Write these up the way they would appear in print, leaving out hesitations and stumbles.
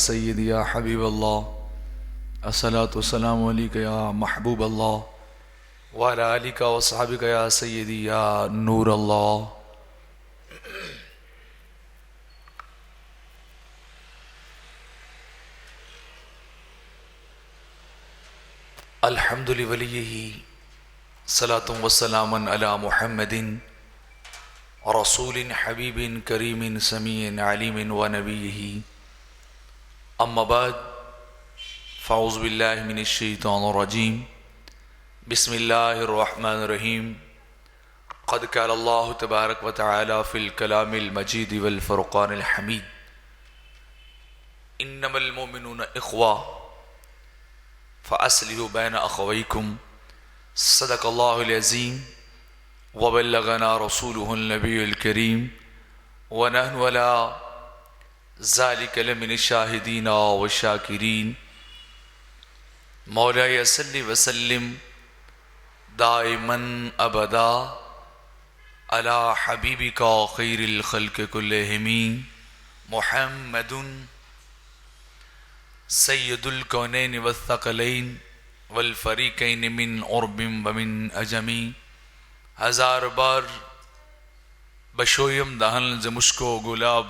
سیدی یا حبیب اللہ الصلاۃ والسلام علیک یا محبوب اللہ وعلی آلک و صحابک یا سیدی یا نور اللہ۔ الحمد لولیہ صلاۃ وسلام علی محمد رسول حبیب کریم سمیع علیم و نبیہ، اما بعد فاعوذ باللہ من الشیطان الرجیم، بسم اللہ الرحمن الرحیم۔ قد قال اللہ تبارک و تعالی فی الکلام المجید والفرقان الحمید، انما المؤمنون اخوہ فاصلحوا بین اخویکم، صدق اللہ العظیم وبلغنا رسولہ النبی الکریم ونحن علی ذالک لمن الشاہدین والشاکرین۔ مولاي صل وسلم دائما ابدا على حبیبک خیر الخلق کلہم محمد سید الکونین والثقلین والفریقین من عرب ومن عجم۔ ہزار بار بشویم دہن ز مشک و گلاب،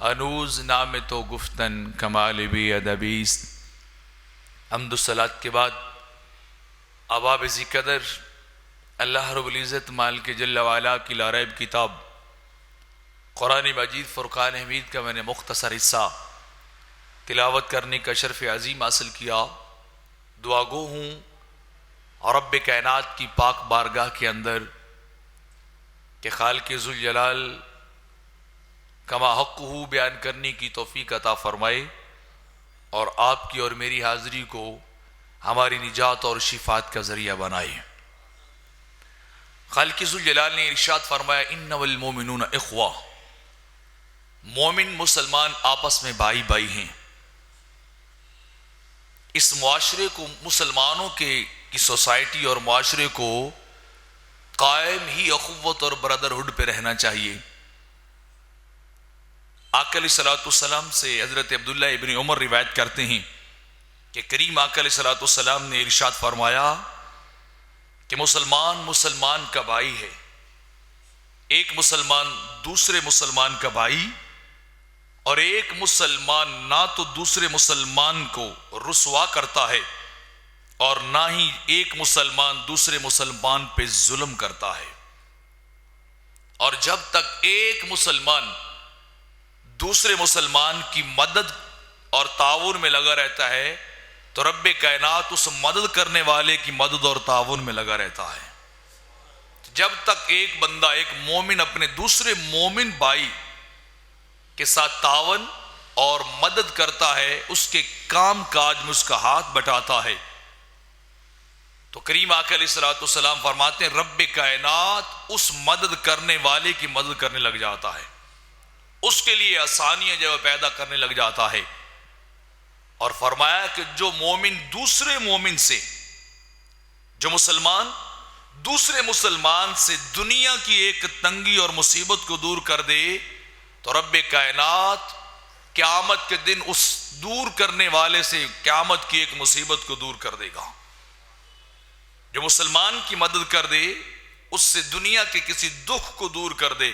ہنوز نام تو گفتن کمال بی ادبیست۔ حمد و صلات کے بعد اباب ذی قدر اللہ رب العزت مالک جل وعلا کی لاریب کتاب قرآن مجید فرقان حمید کا میں نے مختصر حصہ تلاوت کرنے کا شرف عظیم حاصل کیا۔ دعا گو ہوں رب کائنات کی پاک بارگاہ کے اندر کہ خالق ذوالجلال کما حق ہو بیان کرنے کی توفیق عطا فرمائے، اور آپ کی اور میری حاضری کو ہماری نجات اور شفاعت کا ذریعہ بنائے۔ خالق ذوالجلال نے ارشاد فرمایا انما المؤمنون اخوہ، مومن مسلمان آپس میں بھائی بھائی ہیں۔ اس معاشرے کو، مسلمانوں کی سوسائٹی اور معاشرے کو قائم ہی اخوت اور برادرہڈ پہ رہنا چاہیے۔ آقا علیہ الصلوۃ والسلام سے حضرت عبداللہ ابن عمر روایت کرتے ہیں کہ کریم آقا علیہ الصلوۃ والسلام نے ارشاد فرمایا کہ مسلمان کا بھائی ہے، ایک مسلمان دوسرے مسلمان کا بھائی، اور ایک مسلمان نہ تو دوسرے مسلمان کو رسوا کرتا ہے اور نہ ہی ایک مسلمان دوسرے مسلمان پہ ظلم کرتا ہے۔ اور جب تک ایک مسلمان دوسرے مسلمان کی مدد اور تعاون میں لگا رہتا ہے تو رب کائنات اس مدد کرنے والے کی مدد اور تعاون میں لگا رہتا ہے۔ جب تک ایک بندہ، ایک مومن اپنے دوسرے مومن بھائی کے ساتھ تعاون اور مدد کرتا ہے، اس کے کام کاج میں اس کا ہاتھ بٹاتا ہے، تو کریم آقا علیہ الصلوۃ والسلام فرماتے ہیں رب کائنات اس مدد کرنے والے کی مدد کرنے لگ جاتا ہے، اس کے لیے آسانیاں جو پیدا کرنے لگ جاتا ہے۔ اور فرمایا کہ جو مومن دوسرے مومن سے، جو مسلمان دوسرے مسلمان سے دنیا کی ایک تنگی اور مصیبت کو دور کر دے تو رب کائنات قیامت کے دن اس دور کرنے والے سے قیامت کی ایک مصیبت کو دور کر دے گا۔ جو مسلمان کی مدد کر دے، اس سے دنیا کے کسی دکھ کو دور کر دے،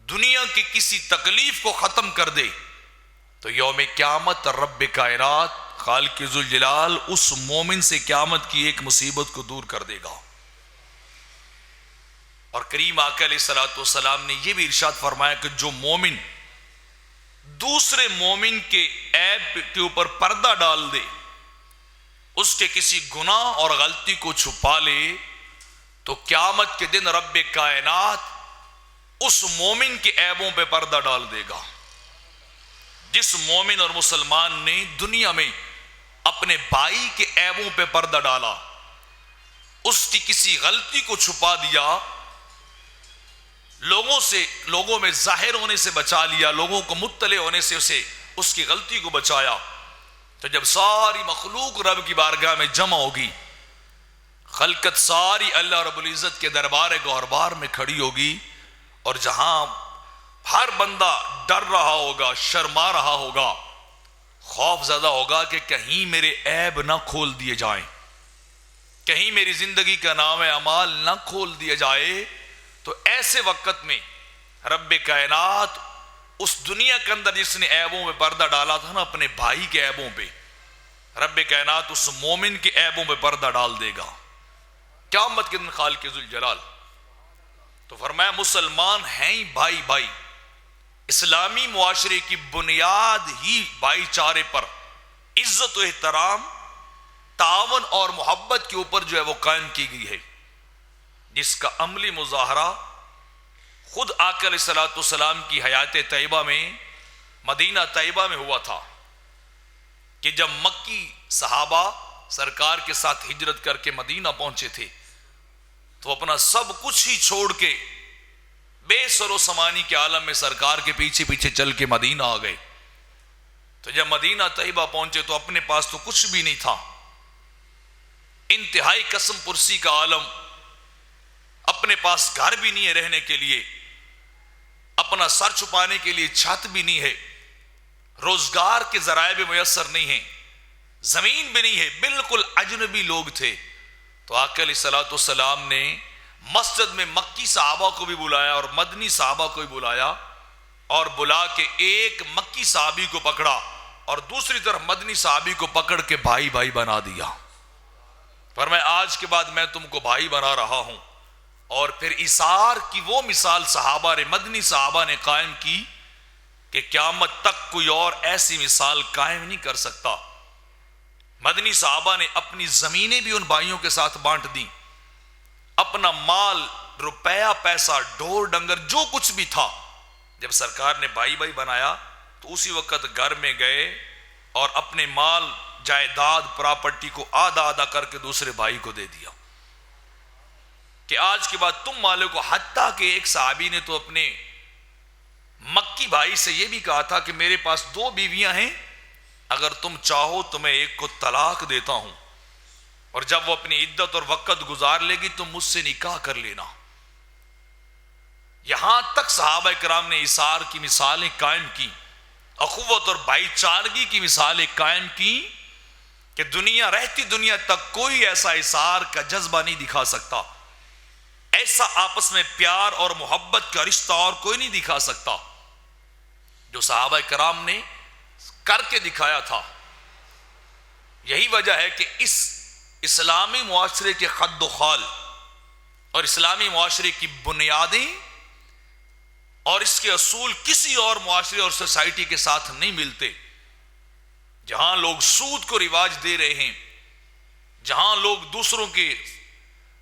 دنیا کی کسی تکلیف کو ختم کر دے، تو یوم قیامت رب کائنات خالق ذوالجلال اس مومن سے قیامت کی ایک مصیبت کو دور کر دے گا۔ اور کریم آقا علیہ الصلوۃ والسلام نے یہ بھی ارشاد فرمایا کہ جو مومن دوسرے مومن کے عیب کے اوپر پردہ ڈال دے، اس کے کسی گناہ اور غلطی کو چھپا لے، تو قیامت کے دن رب کائنات اس مومن کے عیبوں پہ پردہ ڈال دے گا۔ جس مومن اور مسلمان نے دنیا میں اپنے بھائی کے عیبوں پہ پردہ ڈالا، اس کی کسی غلطی کو چھپا دیا، لوگوں میں ظاہر ہونے سے بچا لیا، لوگوں کو مطلع ہونے سے اس کی غلطی کو بچایا، تو جب ساری مخلوق رب کی بارگاہ میں جمع ہوگی، خلقت ساری اللہ رب العزت کے دربار گہربار میں کھڑی ہوگی، اور جہاں ہر بندہ ڈر رہا ہوگا، شرما رہا ہوگا، خوف زدہ ہوگا کہ کہیں میرے عیب نہ کھول دیے جائیں، کہیں میری زندگی کا نام اعمال نہ کھول دیا جائے۔ تو ایسے وقت میں رب کائنات اس دنیا کے اندر جس نے عیبوں پہ پردہ ڈالا تھا نا، اپنے بھائی کے عیبوں پہ، رب کائنات اس مومن کے عیبوں پہ پردہ ڈال دے گا قیامت کے دن خالق ذوالجلال۔ تو فرمایا مسلمان ہیں ہی بھائی بھائی، اسلامی معاشرے کی بنیاد ہی بھائی چارے پر، عزت و احترام، تعاون اور محبت کے اوپر جو ہے وہ قائم کی گئی ہے، جس کا عملی مظاہرہ خود آقا علیہ الصلوۃ والسلام کی حیات طیبہ میں، مدینہ طیبہ میں ہوا تھا کہ جب مکی صحابہ سرکار کے ساتھ ہجرت کر کے مدینہ پہنچے تھے تو اپنا سب کچھ ہی چھوڑ کے بے سر و سمانی کے عالم میں سرکار کے پیچھے پیچھے چل کے مدینہ آ گئے۔ تو جب مدینہ طیبہ پہنچے تو اپنے پاس تو کچھ بھی نہیں تھا، انتہائی قسم پرسی کا عالم، اپنے پاس گھر بھی نہیں ہے رہنے کے لیے، اپنا سر چھپانے کے لیے چھت بھی نہیں ہے، روزگار کے ذرائع بھی میسر نہیں ہیں، زمین بھی نہیں ہے، بالکل اجنبی لوگ تھے۔ تو آقا علیہ الصلوۃ والسلام نے مسجد میں مکی صحابہ کو بھی بلایا اور مدنی صحابہ کو بھی بلایا، اور بلا کے ایک مکی صحابی کو پکڑا اور دوسری طرف مدنی صحابی کو پکڑ کے بھائی بھائی بنا دیا۔ فرمایا آج کے بعد میں تم کو بھائی بنا رہا ہوں۔ اور پھر ایثار کی وہ مثال صحابہ نے، مدنی صحابہ نے قائم کی کہ قیامت تک کوئی اور ایسی مثال قائم نہیں کر سکتا۔ مدنی صحابہ نے اپنی زمینیں بھی ان بھائیوں کے ساتھ بانٹ دیں، اپنا مال، روپیہ، پیسہ، ڈھور ڈنگر، جو کچھ بھی تھا، جب سرکار نے بھائی بھائی بنایا تو اسی وقت گھر میں گئے اور اپنے مال، جائیداد، پراپرٹی کو آدھا آدھا کر کے دوسرے بھائی کو دے دیا کہ آج کے بعد تم مالک کو۔ حتیٰ کہ ایک صحابی نے تو اپنے مکی بھائی سے یہ بھی کہا تھا کہ میرے پاس 2 بیویاں ہیں، اگر تم چاہو تو میں ایک کو طلاق دیتا ہوں، اور جب وہ اپنی عدت اور وقت گزار لے گی تو مجھ سے نکاح کر لینا۔ یہاں تک صحابہ کرام نے ایثار کی مثالیں قائم کی، اخوت اور بھائی چارگی کی مثالیں قائم کی کہ دنیا رہتی دنیا تک کوئی ایسا ایثار کا جذبہ نہیں دکھا سکتا، ایسا آپس میں پیار اور محبت کا رشتہ اور کوئی نہیں دکھا سکتا جو صحابہ کرام نے کر کے دکھایا تھا۔ یہی وجہ ہے کہ اس اسلامی معاشرے کے خد و خال اور اسلامی معاشرے کی بنیادیں اور اس کے اصول کسی اور معاشرے اور سوسائٹی کے ساتھ نہیں ملتے۔ جہاں لوگ سود کو رواج دے رہے ہیں، جہاں لوگ دوسروں کے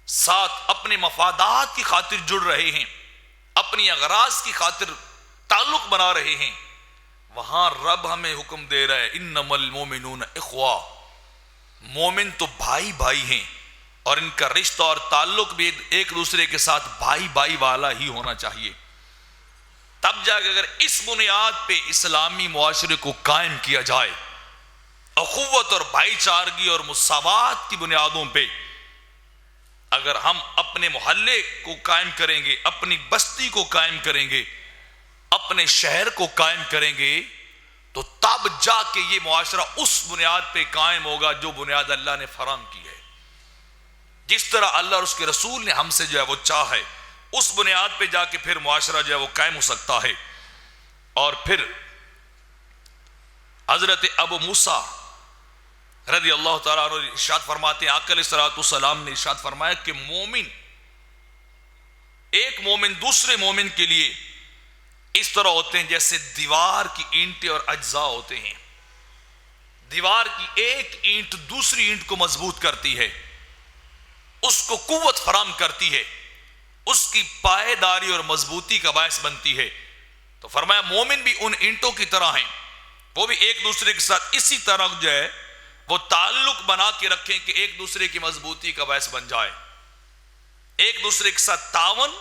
ساتھ اپنے مفادات کی خاطر جڑ رہے ہیں، اپنی اغراض کی خاطر تعلق بنا رہے ہیں، وہاں رب ہمیں حکم دے رہا ہے انما المومنون اخوہ، مومن تو بھائی بھائی ہیں، اور ان کا رشتہ اور تعلق بھی ایک دوسرے کے ساتھ بھائی بھائی والا ہی ہونا چاہیے۔ تب جا کے اگر اس بنیاد پہ اسلامی معاشرے کو قائم کیا جائے، اخوت اور بھائی چارگی اور مساوات کی بنیادوں پہ اگر ہم اپنے محلے کو قائم کریں گے، اپنی بستی کو قائم کریں گے، اپنے شہر کو قائم کریں گے، تو تب جا کے یہ معاشرہ اس بنیاد پہ قائم ہوگا جو بنیاد اللہ نے فراہم کی ہے۔ جس طرح اللہ اور اس کے رسول نے ہم سے جو ہے وہ چاہے، اس بنیاد پہ جا کے پھر معاشرہ جو ہے وہ قائم ہو سکتا ہے۔ اور پھر حضرت ابو موسیٰ رضی اللہ تعالیٰ عنہ ارشاد فرماتے ہیں، آقا علیہ الصلوۃ والسلام نے ارشاد فرمایا کہ مومن، ایک مومن دوسرے مومن کے لیے اس طرح ہوتے ہیں جیسے دیوار کی اینٹیں اور اجزاء ہوتے ہیں۔ دیوار کی ایک اینٹ دوسری اینٹ کو مضبوط کرتی ہے، اس کو قوت فراہم کرتی ہے، اس کی پائیداری اور مضبوطی کا باعث بنتی ہے۔ تو فرمایا مومن بھی ان اینٹوں کی طرح ہیں، وہ بھی ایک دوسرے کے ساتھ اسی طرح جو ہے وہ تعلق بنا کے رکھیں کہ ایک دوسرے کی مضبوطی کا باعث بن جائے، ایک دوسرے کے ساتھ تعاون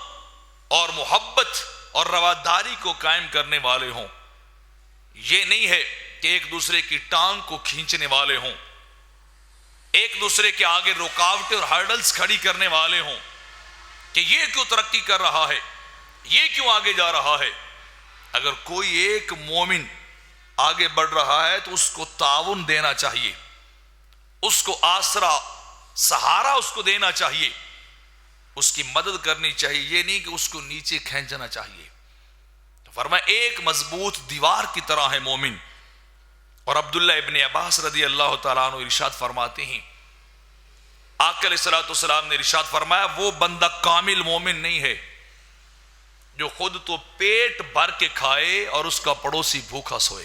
اور محبت اور رواداری کو قائم کرنے والے ہوں۔ یہ نہیں ہے کہ ایک دوسرے کی ٹانگ کو کھینچنے والے ہوں، ایک دوسرے کے آگے رکاوٹیں اور ہرڈلز کھڑی کرنے والے ہوں کہ یہ کیوں ترقی کر رہا ہے، یہ کیوں آگے جا رہا ہے، اگر کوئی ایک مومن آگے بڑھ رہا ہے تو اس کو تعاون دینا چاہیے، اس کو آسرا سہارا اس کو دینا چاہیے، اس کی مدد کرنی چاہیے، یہ نہیں کہ اس کو نیچے کھینچنا چاہیے۔ تو فرمایا ایک مضبوط دیوار کی طرح ہے مومن۔ اور عبداللہ ابن عباس رضی اللہ تعالیٰ عنہ ارشاد فرماتے ہیں، آقا علیہ الصلوۃ والسلام نے ارشاد فرمایا وہ بندہ کامل مومن نہیں ہے جو خود تو پیٹ بھر کے کھائے اور اس کا پڑوسی بھوکا سوئے۔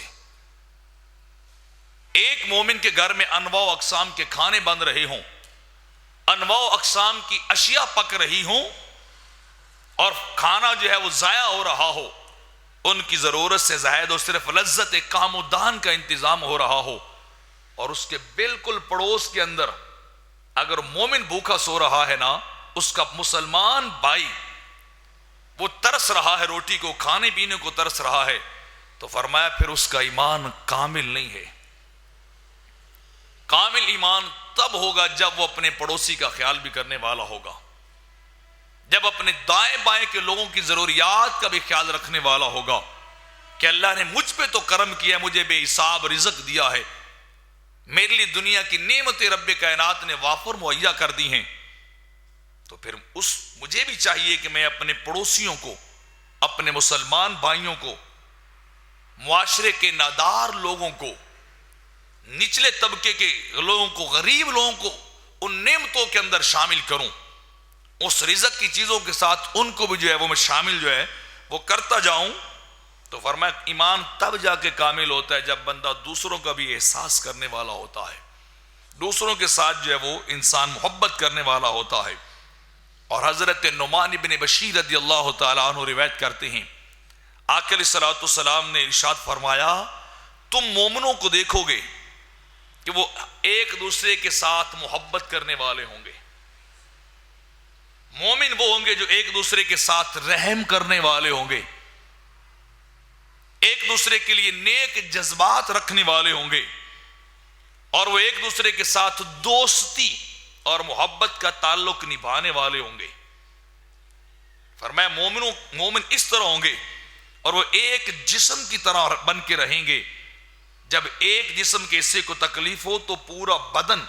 ایک مومن کے گھر میں انواع و اقسام کے کھانے بن رہے ہوں، انواع و اقسام کی اشیاء پک رہی ہوں، اور کھانا جو ہے وہ ضائع ہو رہا ہو، ان کی ضرورت سے زائد اور صرف لذت کام و دان کا انتظام ہو رہا ہو، اور اس کے بالکل پڑوس کے اندر اگر مومن بھوکا سو رہا ہے نا، اس کا مسلمان بھائی وہ ترس رہا ہے، روٹی کو کھانے پینے کو ترس رہا ہے، تو فرمایا پھر اس کا ایمان کامل نہیں ہے۔ کامل ایمان تب ہوگا جب وہ اپنے پڑوسی کا خیال بھی کرنے والا ہوگا، جب اپنے دائیں بائیں کے لوگوں کی ضروریات کا بھی خیال رکھنے والا ہوگا کہ اللہ نے مجھ پہ تو کرم کیا، مجھے بے حساب رزق دیا ہے، میرے لیے دنیا کی نعمتیں رب کائنات نے وافر مہیا کر دی ہیں، تو پھر مجھے بھی چاہیے کہ میں اپنے پڑوسیوں کو، اپنے مسلمان بھائیوں کو، معاشرے کے نادار لوگوں کو، نچلے طبقے کے لوگوں کو، غریب لوگوں کو ان نعمتوں کے اندر شامل کروں، اس رزق کی چیزوں کے ساتھ ان کو بھی جو ہے وہ میں شامل جو ہے وہ کرتا جاؤں۔ تو فرمایا ایمان تب جا کے کامل ہوتا ہے جب بندہ دوسروں کا بھی احساس کرنے والا ہوتا ہے، دوسروں کے ساتھ جو ہے وہ انسان محبت کرنے والا ہوتا ہے۔ اور حضرت نعمان بن بشیر رضی اللہ تعالیٰ عنہ روایت کرتے ہیں، آقا علیہ الصلوۃ والسلام نے ارشاد فرمایا تم مومنوں کو دیکھو گے کہ وہ ایک دوسرے کے ساتھ محبت کرنے والے ہوں گے، مومن وہ ہوں گے جو ایک دوسرے کے ساتھ رحم کرنے والے ہوں گے، ایک دوسرے کے لیے نیک جذبات رکھنے والے ہوں گے، اور وہ ایک دوسرے کے ساتھ دوستی اور محبت کا تعلق نبھانے والے ہوں گے۔ فرمایا مومن اس طرح ہوں گے اور وہ ایک جسم کی طرح بن کے رہیں گے، جب ایک جسم کے حصے کو تکلیف ہو تو پورا بدن،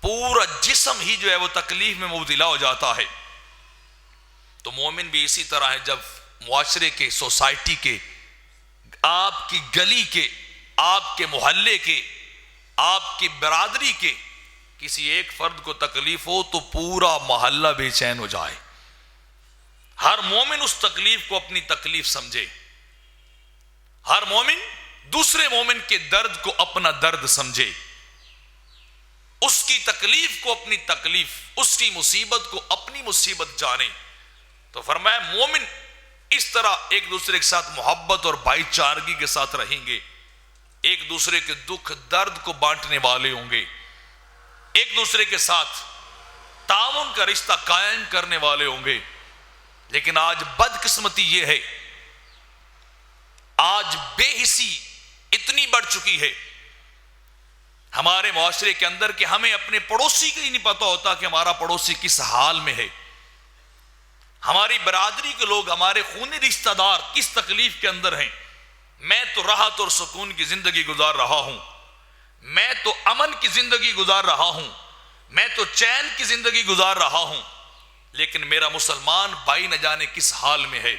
پورا جسم ہی جو ہے وہ تکلیف میں مبتلا ہو جاتا ہے۔ تو مومن بھی اسی طرح ہے، جب معاشرے کے، سوسائٹی کے، آپ کی گلی کے، آپ کے محلے کے، آپ کی برادری کے کسی ایک فرد کو تکلیف ہو تو پورا محلہ بے چین ہو جائے۔ ہر مومن اس تکلیف کو اپنی تکلیف سمجھے، ہر مومن دوسرے مومن کے درد کو اپنا درد سمجھے، اس کی تکلیف کو اپنی تکلیف، اس کی مصیبت کو اپنی مصیبت جانے۔ تو فرمایا مومن اس طرح ایک دوسرے کے ساتھ محبت اور بھائی چارگی کے ساتھ رہیں گے، ایک دوسرے کے دکھ درد کو بانٹنے والے ہوں گے، ایک دوسرے کے ساتھ تعاون کا رشتہ قائم کرنے والے ہوں گے۔ لیکن آج بدقسمتی یہ ہے، آج بے حسی اتنی بڑھ چکی ہے ہمارے معاشرے کے اندر کہ ہمیں اپنے پڑوسی کا ہی نہیں پتا ہوتا کہ ہمارا پڑوسی کس حال میں ہے، ہماری برادری کے لوگ، ہمارے خونی رشتہ دار کس تکلیف کے اندر ہیں۔ میں تو راحت اور سکون کی زندگی گزار رہا ہوں، میں تو امن کی زندگی گزار رہا ہوں، میں تو چین کی زندگی گزار رہا ہوں، لیکن میرا مسلمان بھائی نہ جانے کس حال میں ہے،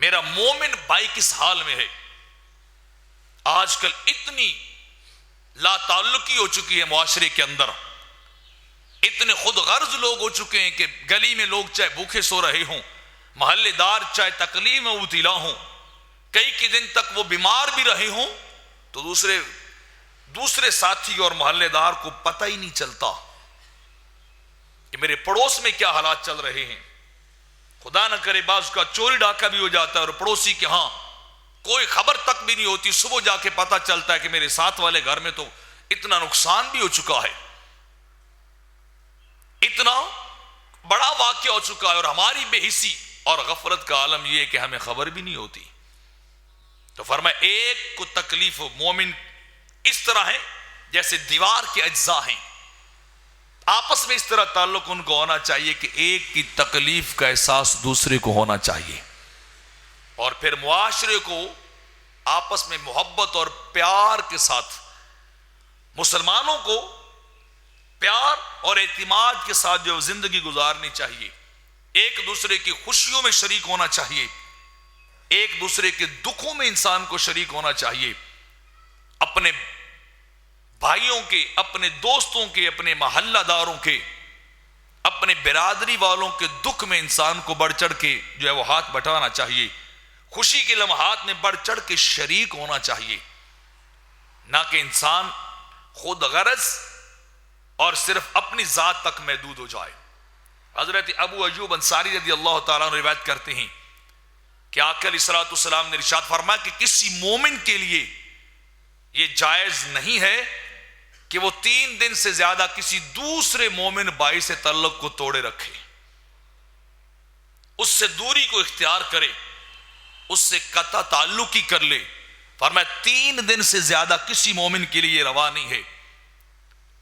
میرا مومن بھائی کس حال میں ہے۔ آج کل اتنی لا تعلقی ہو چکی ہے معاشرے کے اندر، اتنے خود غرض لوگ ہو چکے ہیں کہ گلی میں لوگ چاہے بھوکے سو رہے ہوں، محلے دار چاہے تکلیف میں مبتلا ہوں، کئی کے دن تک وہ بیمار بھی رہے ہوں، تو دوسرے ساتھی اور محلے دار کو پتہ ہی نہیں چلتا کہ میرے پڑوس میں کیا حالات چل رہے ہیں۔ خدا نہ کرے بعض کا چوری ڈاکہ بھی ہو جاتا ہے اور پڑوسی کے ہاں کوئی خبر تک بھی نہیں ہوتی، صبح جا کے پتہ چلتا ہے کہ میرے ساتھ والے گھر میں تو اتنا نقصان بھی ہو چکا ہے، اتنا بڑا واقعہ ہو چکا ہے، اور ہماری بے حسی اور غفلت کا عالم یہ ہے کہ ہمیں خبر بھی نہیں ہوتی۔ تو فرمایا ایک کو تکلیف ہو، مومن اس طرح ہے جیسے دیوار کے اجزاء ہیں، آپس میں اس طرح تعلق ان کو ہونا چاہیے کہ ایک کی تکلیف کا احساس دوسرے کو ہونا چاہیے، اور پھر معاشرے کو آپس میں محبت اور پیار کے ساتھ، مسلمانوں کو پیار اور اعتماد کے ساتھ جو زندگی گزارنی چاہیے، ایک دوسرے کی خوشیوں میں شریک ہونا چاہیے، ایک دوسرے کے دکھوں میں انسان کو شریک ہونا چاہیے، اپنے بھائیوں کے، اپنے دوستوں کے، اپنے محلہ داروں کے، اپنے برادری والوں کے دکھ میں انسان کو بڑھ چڑھ کے جو ہے وہ ہاتھ بٹانا چاہیے، خوشی کے لمحات میں بڑھ چڑھ کے شریک ہونا چاہیے، نہ کہ انسان خود غرض اور صرف اپنی ذات تک محدود ہو جائے۔ حضرت ابو ایوب انصاری رضی اللہ تعالیٰ عنہ روایت کرتے ہیں کہ آقا علیہ الصلوۃ والسلام نے ارشاد فرمایا کہ کسی مومن کے لیے یہ جائز نہیں ہے کہ وہ 3 دن سے زیادہ کسی دوسرے مومن بھائی سے تعلق کو توڑے رکھے، اس سے دوری کو اختیار کرے، اس سے قطع تعلق ہی کر لے۔ فرمایا 3 دن سے زیادہ کسی مومن کے لیے روا نہیں ہے۔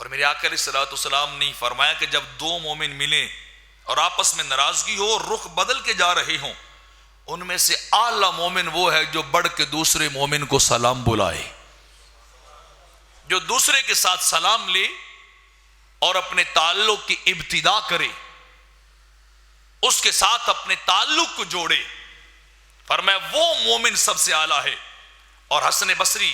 اور میرے آقا علیہ الصلوۃ والسلام نے فرمایا کہ جب 2 مومن ملیں اور آپس میں ناراضگی ہو اور رخ بدل کے جا رہے ہوں، ان میں سے اعلیٰ مومن وہ ہے جو بڑھ کے دوسرے مومن کو سلام بلائے، جو دوسرے کے ساتھ سلام لے اور اپنے تعلق کی ابتدا کرے، اس کے ساتھ اپنے تعلق کو جوڑے۔ فرمایا وہ مومن سب سے اعلیٰ ہے۔ اور حسن بصری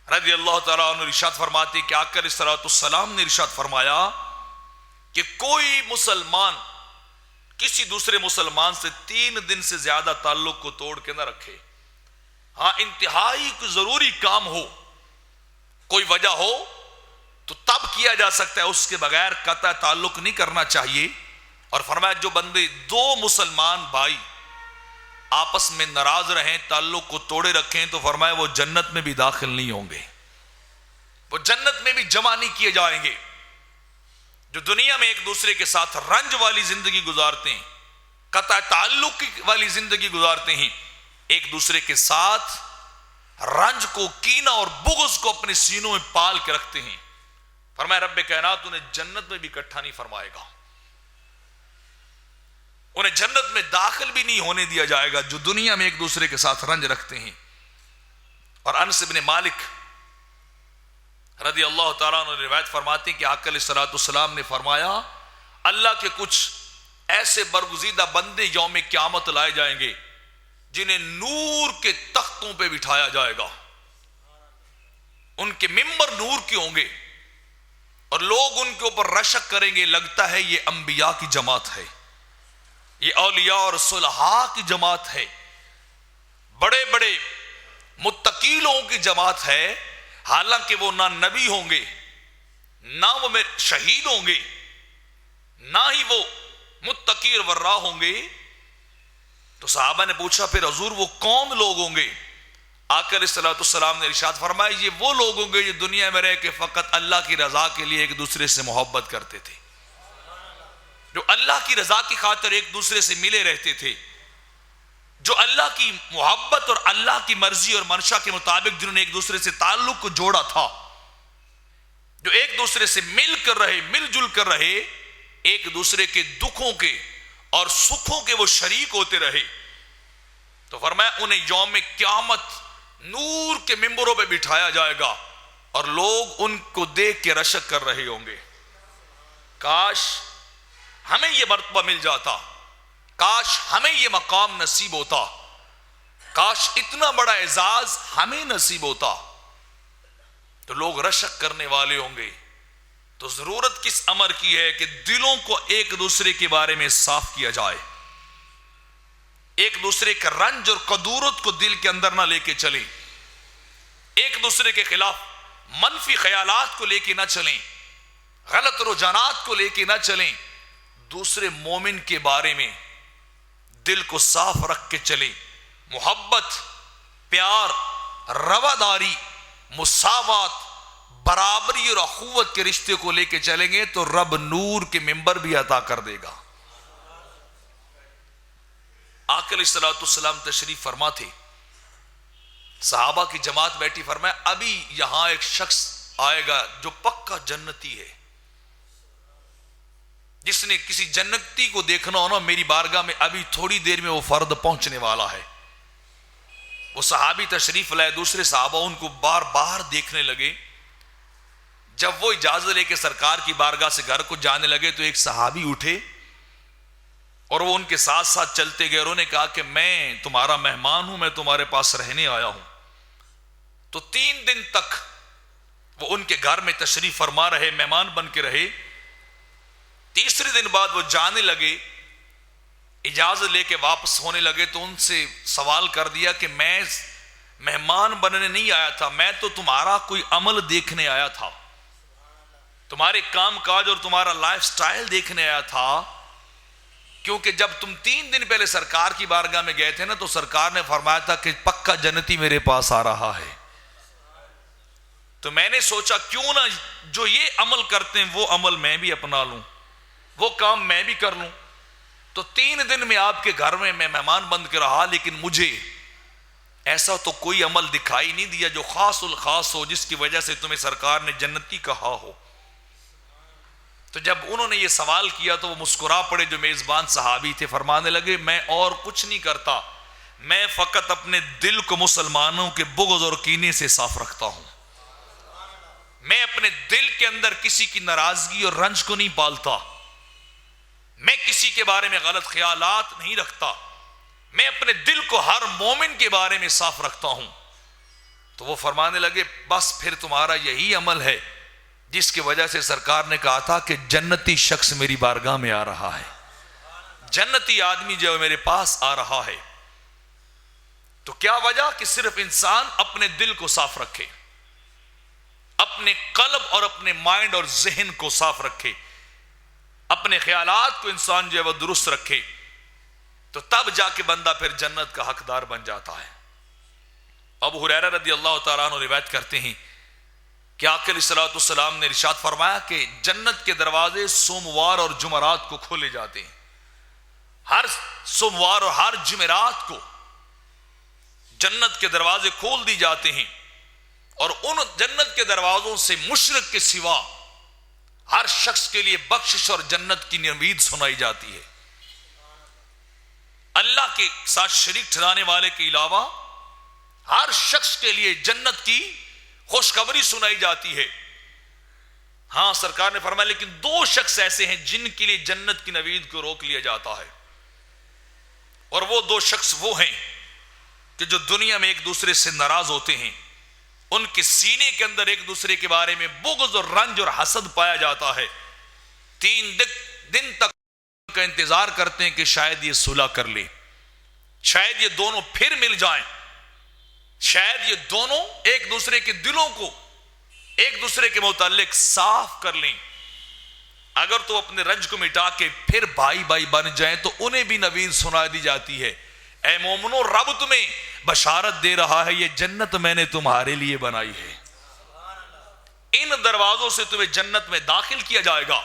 رضی اللہ تعالیٰ عنہ ارشاد فرماتے کہ آقا علیہ الصلوۃ والسلام نے ارشاد فرمایا کہ کوئی مسلمان کسی دوسرے مسلمان سے 3 دن سے زیادہ تعلق کو توڑ کے نہ رکھے۔ ہاں انتہائی کوئی ضروری کام ہو، کوئی وجہ ہو تو تب کیا جا سکتا ہے، اس کے بغیر قطع تعلق نہیں کرنا چاہیے۔ اور فرمایا جو بندے 2 مسلمان بھائی آپس میں ناراض رہیں، تعلق کو توڑے رکھیں، تو فرمایا وہ جنت میں بھی داخل نہیں ہوں گے، وہ جنت میں بھی جمع نہیں کیے جائیں گے۔ جو دنیا میں ایک دوسرے کے ساتھ رنج والی زندگی گزارتے ہیں، قطع تعلق والی زندگی گزارتے ہیں، ایک دوسرے کے ساتھ رنج کو، کینہ اور بغض کو اپنے سینوں میں پال کے رکھتے ہیں، فرمایا رب کائنات انہیں جنت میں بھی اکٹھا نہیں فرمائے گا، انہیں جنت میں داخل بھی نہیں ہونے دیا جائے گا جو دنیا میں ایک دوسرے کے ساتھ رنج رکھتے ہیں۔ اور انس بن مالک رضی اللہ تعالیٰ عنہ روایت فرماتے ہیں کہ آقا علیہ الصلوۃ والسلام نے فرمایا اللہ کے کچھ ایسے برگزیدہ بندے یوم قیامت لائے جائیں گے جنہیں نور کے تختوں پہ بٹھایا جائے گا، ان کے ممبر نور کے ہوں گے، اور لوگ ان کے اوپر رشک کریں گے، لگتا ہے یہ انبیاء کی جماعت ہے، یہ اولیاء اور صلحاء کی جماعت ہے، بڑے بڑے متقی لوگوں کی جماعت ہے، حالانکہ وہ نہ نبی ہوں گے، نہ وہ شہید ہوں گے، نہ ہی وہ متقی اور ورا ہوں گے۔ تو صحابہ نے پوچھا پھر حضور وہ کون لوگ ہوں گے؟ آقا علیہ الصلوۃ والسلام نے ارشاد فرمایا یہ وہ لوگ ہوں گے جو دنیا میں رہ کے فقط اللہ کی رضا کے لیے ایک دوسرے سے محبت کرتے تھے، جو اللہ کی رضا کی خاطر ایک دوسرے سے ملے رہتے تھے، جو اللہ کی محبت اور اللہ کی مرضی اور منشا کے مطابق جنہوں نے ایک دوسرے سے تعلق کو جوڑا تھا، جو ایک دوسرے سے مل کر رہے، مل جل کر رہے، ایک دوسرے کے دکھوں کے اور سکھوں کے وہ شریک ہوتے رہے، تو فرمایا انہیں یوم قیامت نور کے ممبروں پہ بٹھایا جائے گا اور لوگ ان کو دیکھ کے رشک کر رہے ہوں گے، کاش ہمیں یہ مرتبہ مل جاتا، کاش ہمیں یہ مقام نصیب ہوتا، کاش اتنا بڑا اعزاز ہمیں نصیب ہوتا، تو لوگ رشک کرنے والے ہوں گے۔ تو ضرورت کس امر کی ہے کہ دلوں کو ایک دوسرے کے بارے میں صاف کیا جائے، ایک دوسرے کا رنج اور قدورت کو دل کے اندر نہ لے کے چلیں، ایک دوسرے کے خلاف منفی خیالات کو لے کے نہ چلیں، غلط رجحانات کو لے کے نہ چلیں، دوسرے مومن کے بارے میں دل کو صاف رکھ کے چلیں، محبت، پیار، رواداری، مساوات، برابری اور اخوت کے رشتے کو لے کے چلیں گے تو رب نور کے ممبر بھی عطا کر دے گا۔ آقا علیہ الصلوۃ والسلام تشریف فرما تھے، صحابہ کی جماعت بیٹھی، فرمایا ابھی یہاں ایک شخص آئے گا جو پکا جنتی ہے، جس نے کسی جنتی کو دیکھنا ہونا میری بارگاہ میں ابھی تھوڑی دیر میں وہ فرد پہنچنے والا ہے۔ وہ صحابی تشریف لائے، دوسرے صحابہ ان کو بار بار دیکھنے لگے. جب وہ اجازت لے کے سرکار کی بارگاہ سے گھر کو جانے لگے تو ایک صحابی اٹھے اور وہ ان کے ساتھ ساتھ چلتے گئے اور انہوں نے کہا کہ میں تمہارا مہمان ہوں، میں تمہارے پاس رہنے آیا ہوں. تو 3 دن تک وہ ان کے گھر میں تشریف فرما رہے، مہمان بن کے رہے. تیسرے دن بعد وہ جانے لگے، اجازت لے کے واپس ہونے لگے تو ان سے سوال کر دیا کہ میں مہمان بننے نہیں آیا تھا، میں تو تمہارا کوئی عمل دیکھنے آیا تھا، تمہارے کام کاج اور تمہارا لائف سٹائل دیکھنے آیا تھا. کیونکہ جب تم 3 دن پہلے سرکار کی بارگاہ میں گئے تھے نا تو سرکار نے فرمایا تھا کہ پکا جنتی میرے پاس آ رہا ہے. تو میں نے سوچا کیوں نہ جو یہ عمل کرتے ہیں وہ عمل میں بھی اپنا لوں، وہ کام میں بھی کر لوں. تو 3 دن میں آپ کے گھر میں مہمان بن کے رہا، لیکن مجھے ایسا تو کوئی عمل دکھائی نہیں دیا جو خاص الخاص ہو جس کی وجہ سے تمہیں سرکار نے جنتی کہا ہو. تو جب انہوں نے یہ سوال کیا تو وہ مسکرا پڑے جو میزبان صحابی تھے، فرمانے لگے میں اور کچھ نہیں کرتا، میں فقط اپنے دل کو مسلمانوں کے بغض اور کینے سے صاف رکھتا ہوں. میں اپنے دل کے اندر کسی کی ناراضگی اور رنج کو نہیں پالتا، میں کسی کے بارے میں غلط خیالات نہیں رکھتا، میں اپنے دل کو ہر مومن کے بارے میں صاف رکھتا ہوں. تو وہ فرمانے لگے بس پھر تمہارا یہی عمل ہے جس کی وجہ سے سرکار نے کہا تھا کہ جنتی شخص میری بارگاہ میں آ رہا ہے، جنتی آدمی جو میرے پاس آ رہا ہے. تو کیا وجہ کہ صرف انسان اپنے دل کو صاف رکھے، اپنے قلب اور اپنے مائنڈ اور ذہن کو صاف رکھے، اپنے خیالات کو انسان جو ہے وہ درست رکھے، تو تب جا کے بندہ پھر جنت کا حقدار بن جاتا ہے. ابو ہریرہ رضی اللہ تعالیٰ عنہ روایت کرتے ہیں کہ آقا علیہ الصلوۃ والسلام نے ارشاد فرمایا کہ جنت کے دروازے سوموار اور جمعرات کو کھولے جاتے ہیں. ہر سوموار اور ہر جمعرات کو جنت کے دروازے کھول دی جاتے ہیں اور ان جنت کے دروازوں سے مشرک کے سوا ہر شخص کے لیے بخشش اور جنت کی نوید سنائی جاتی ہے. اللہ کے ساتھ شریک ٹھہرانے والے کے علاوہ ہر شخص کے لیے جنت کی خوشخبری سنائی جاتی ہے. ہاں سرکار نے فرمایا لیکن 2 شخص ایسے ہیں جن کے لیے جنت کی نوید کو روک لیا جاتا ہے، اور وہ 2 شخص وہ ہیں کہ جو دنیا میں ایک دوسرے سے ناراض ہوتے ہیں، ان کے سینے کے اندر ایک دوسرے کے بارے میں بغض اور رنج اور حسد پایا جاتا ہے. 3 دن تک کا انتظار کرتے ہیں کہ شاید یہ صلح کر لیں، شاید یہ دونوں پھر مل جائیں، شاید یہ دونوں ایک دوسرے کے دلوں کو ایک دوسرے کے متعلق صاف کر لیں. اگر تو اپنے رنج کو مٹا کے پھر بھائی بھائی بن جائیں تو انہیں بھی نوید سنا دی جاتی ہے، اے مومنو رب تمہیں بشارت دے رہا ہے یہ جنت میں نے تمہارے لیے بنائی ہے، ان دروازوں سے تمہیں جنت میں داخل کیا جائے گا.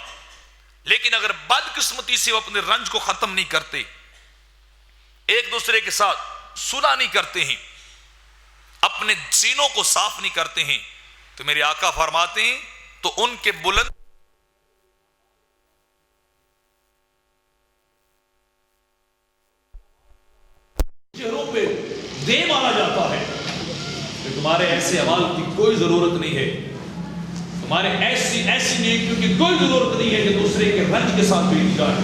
لیکن اگر بدقسمتی سے وہ اپنے رنج کو ختم نہیں کرتے، ایک دوسرے کے ساتھ صلح نہیں کرتے ہیں، اپنے سینوں کو صاف نہیں کرتے ہیں، تو میرے آقا فرماتے ہیں تو ان کے بلند چہروں پہ دے مارا جاتا ہے کہ تمہارے ایسے اعمال کی کوئی ضرورت نہیں ہے، تمہارے ایسی نیکیوں کی کوئی ضرورت نہیں ہے کہ دوسرے کے رنج کے ساتھ بیٹھ جائے،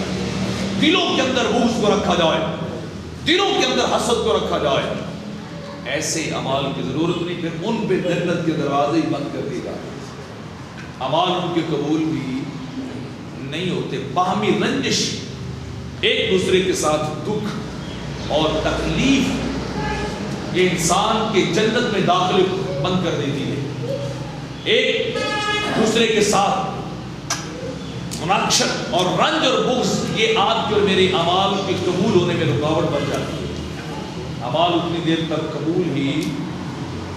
دلوں کے اندر بغض کو رکھا جائے، دلوں کے اندر حسد کو رکھا جائے. ایسے اعمال کی ضرورت نہیں، پھر ان پہ جنت کے دروازے ہی بند کر دے گا. اعمال ان کے قبول بھی نہیں ہوتے. باہمی رنجش، ایک دوسرے کے ساتھ دکھ اور تکلیف، یہ انسان کے جنت میں داخل بند کر دیتی ہے. ایک دوسرے کے ساتھ مناقشت اور رنج اور بغض، یہ آپ کے اور میرے اعمال کے قبول ہونے میں رکاوٹ بن جاتی ہے. اعمال اتنی دیر تک قبول ہی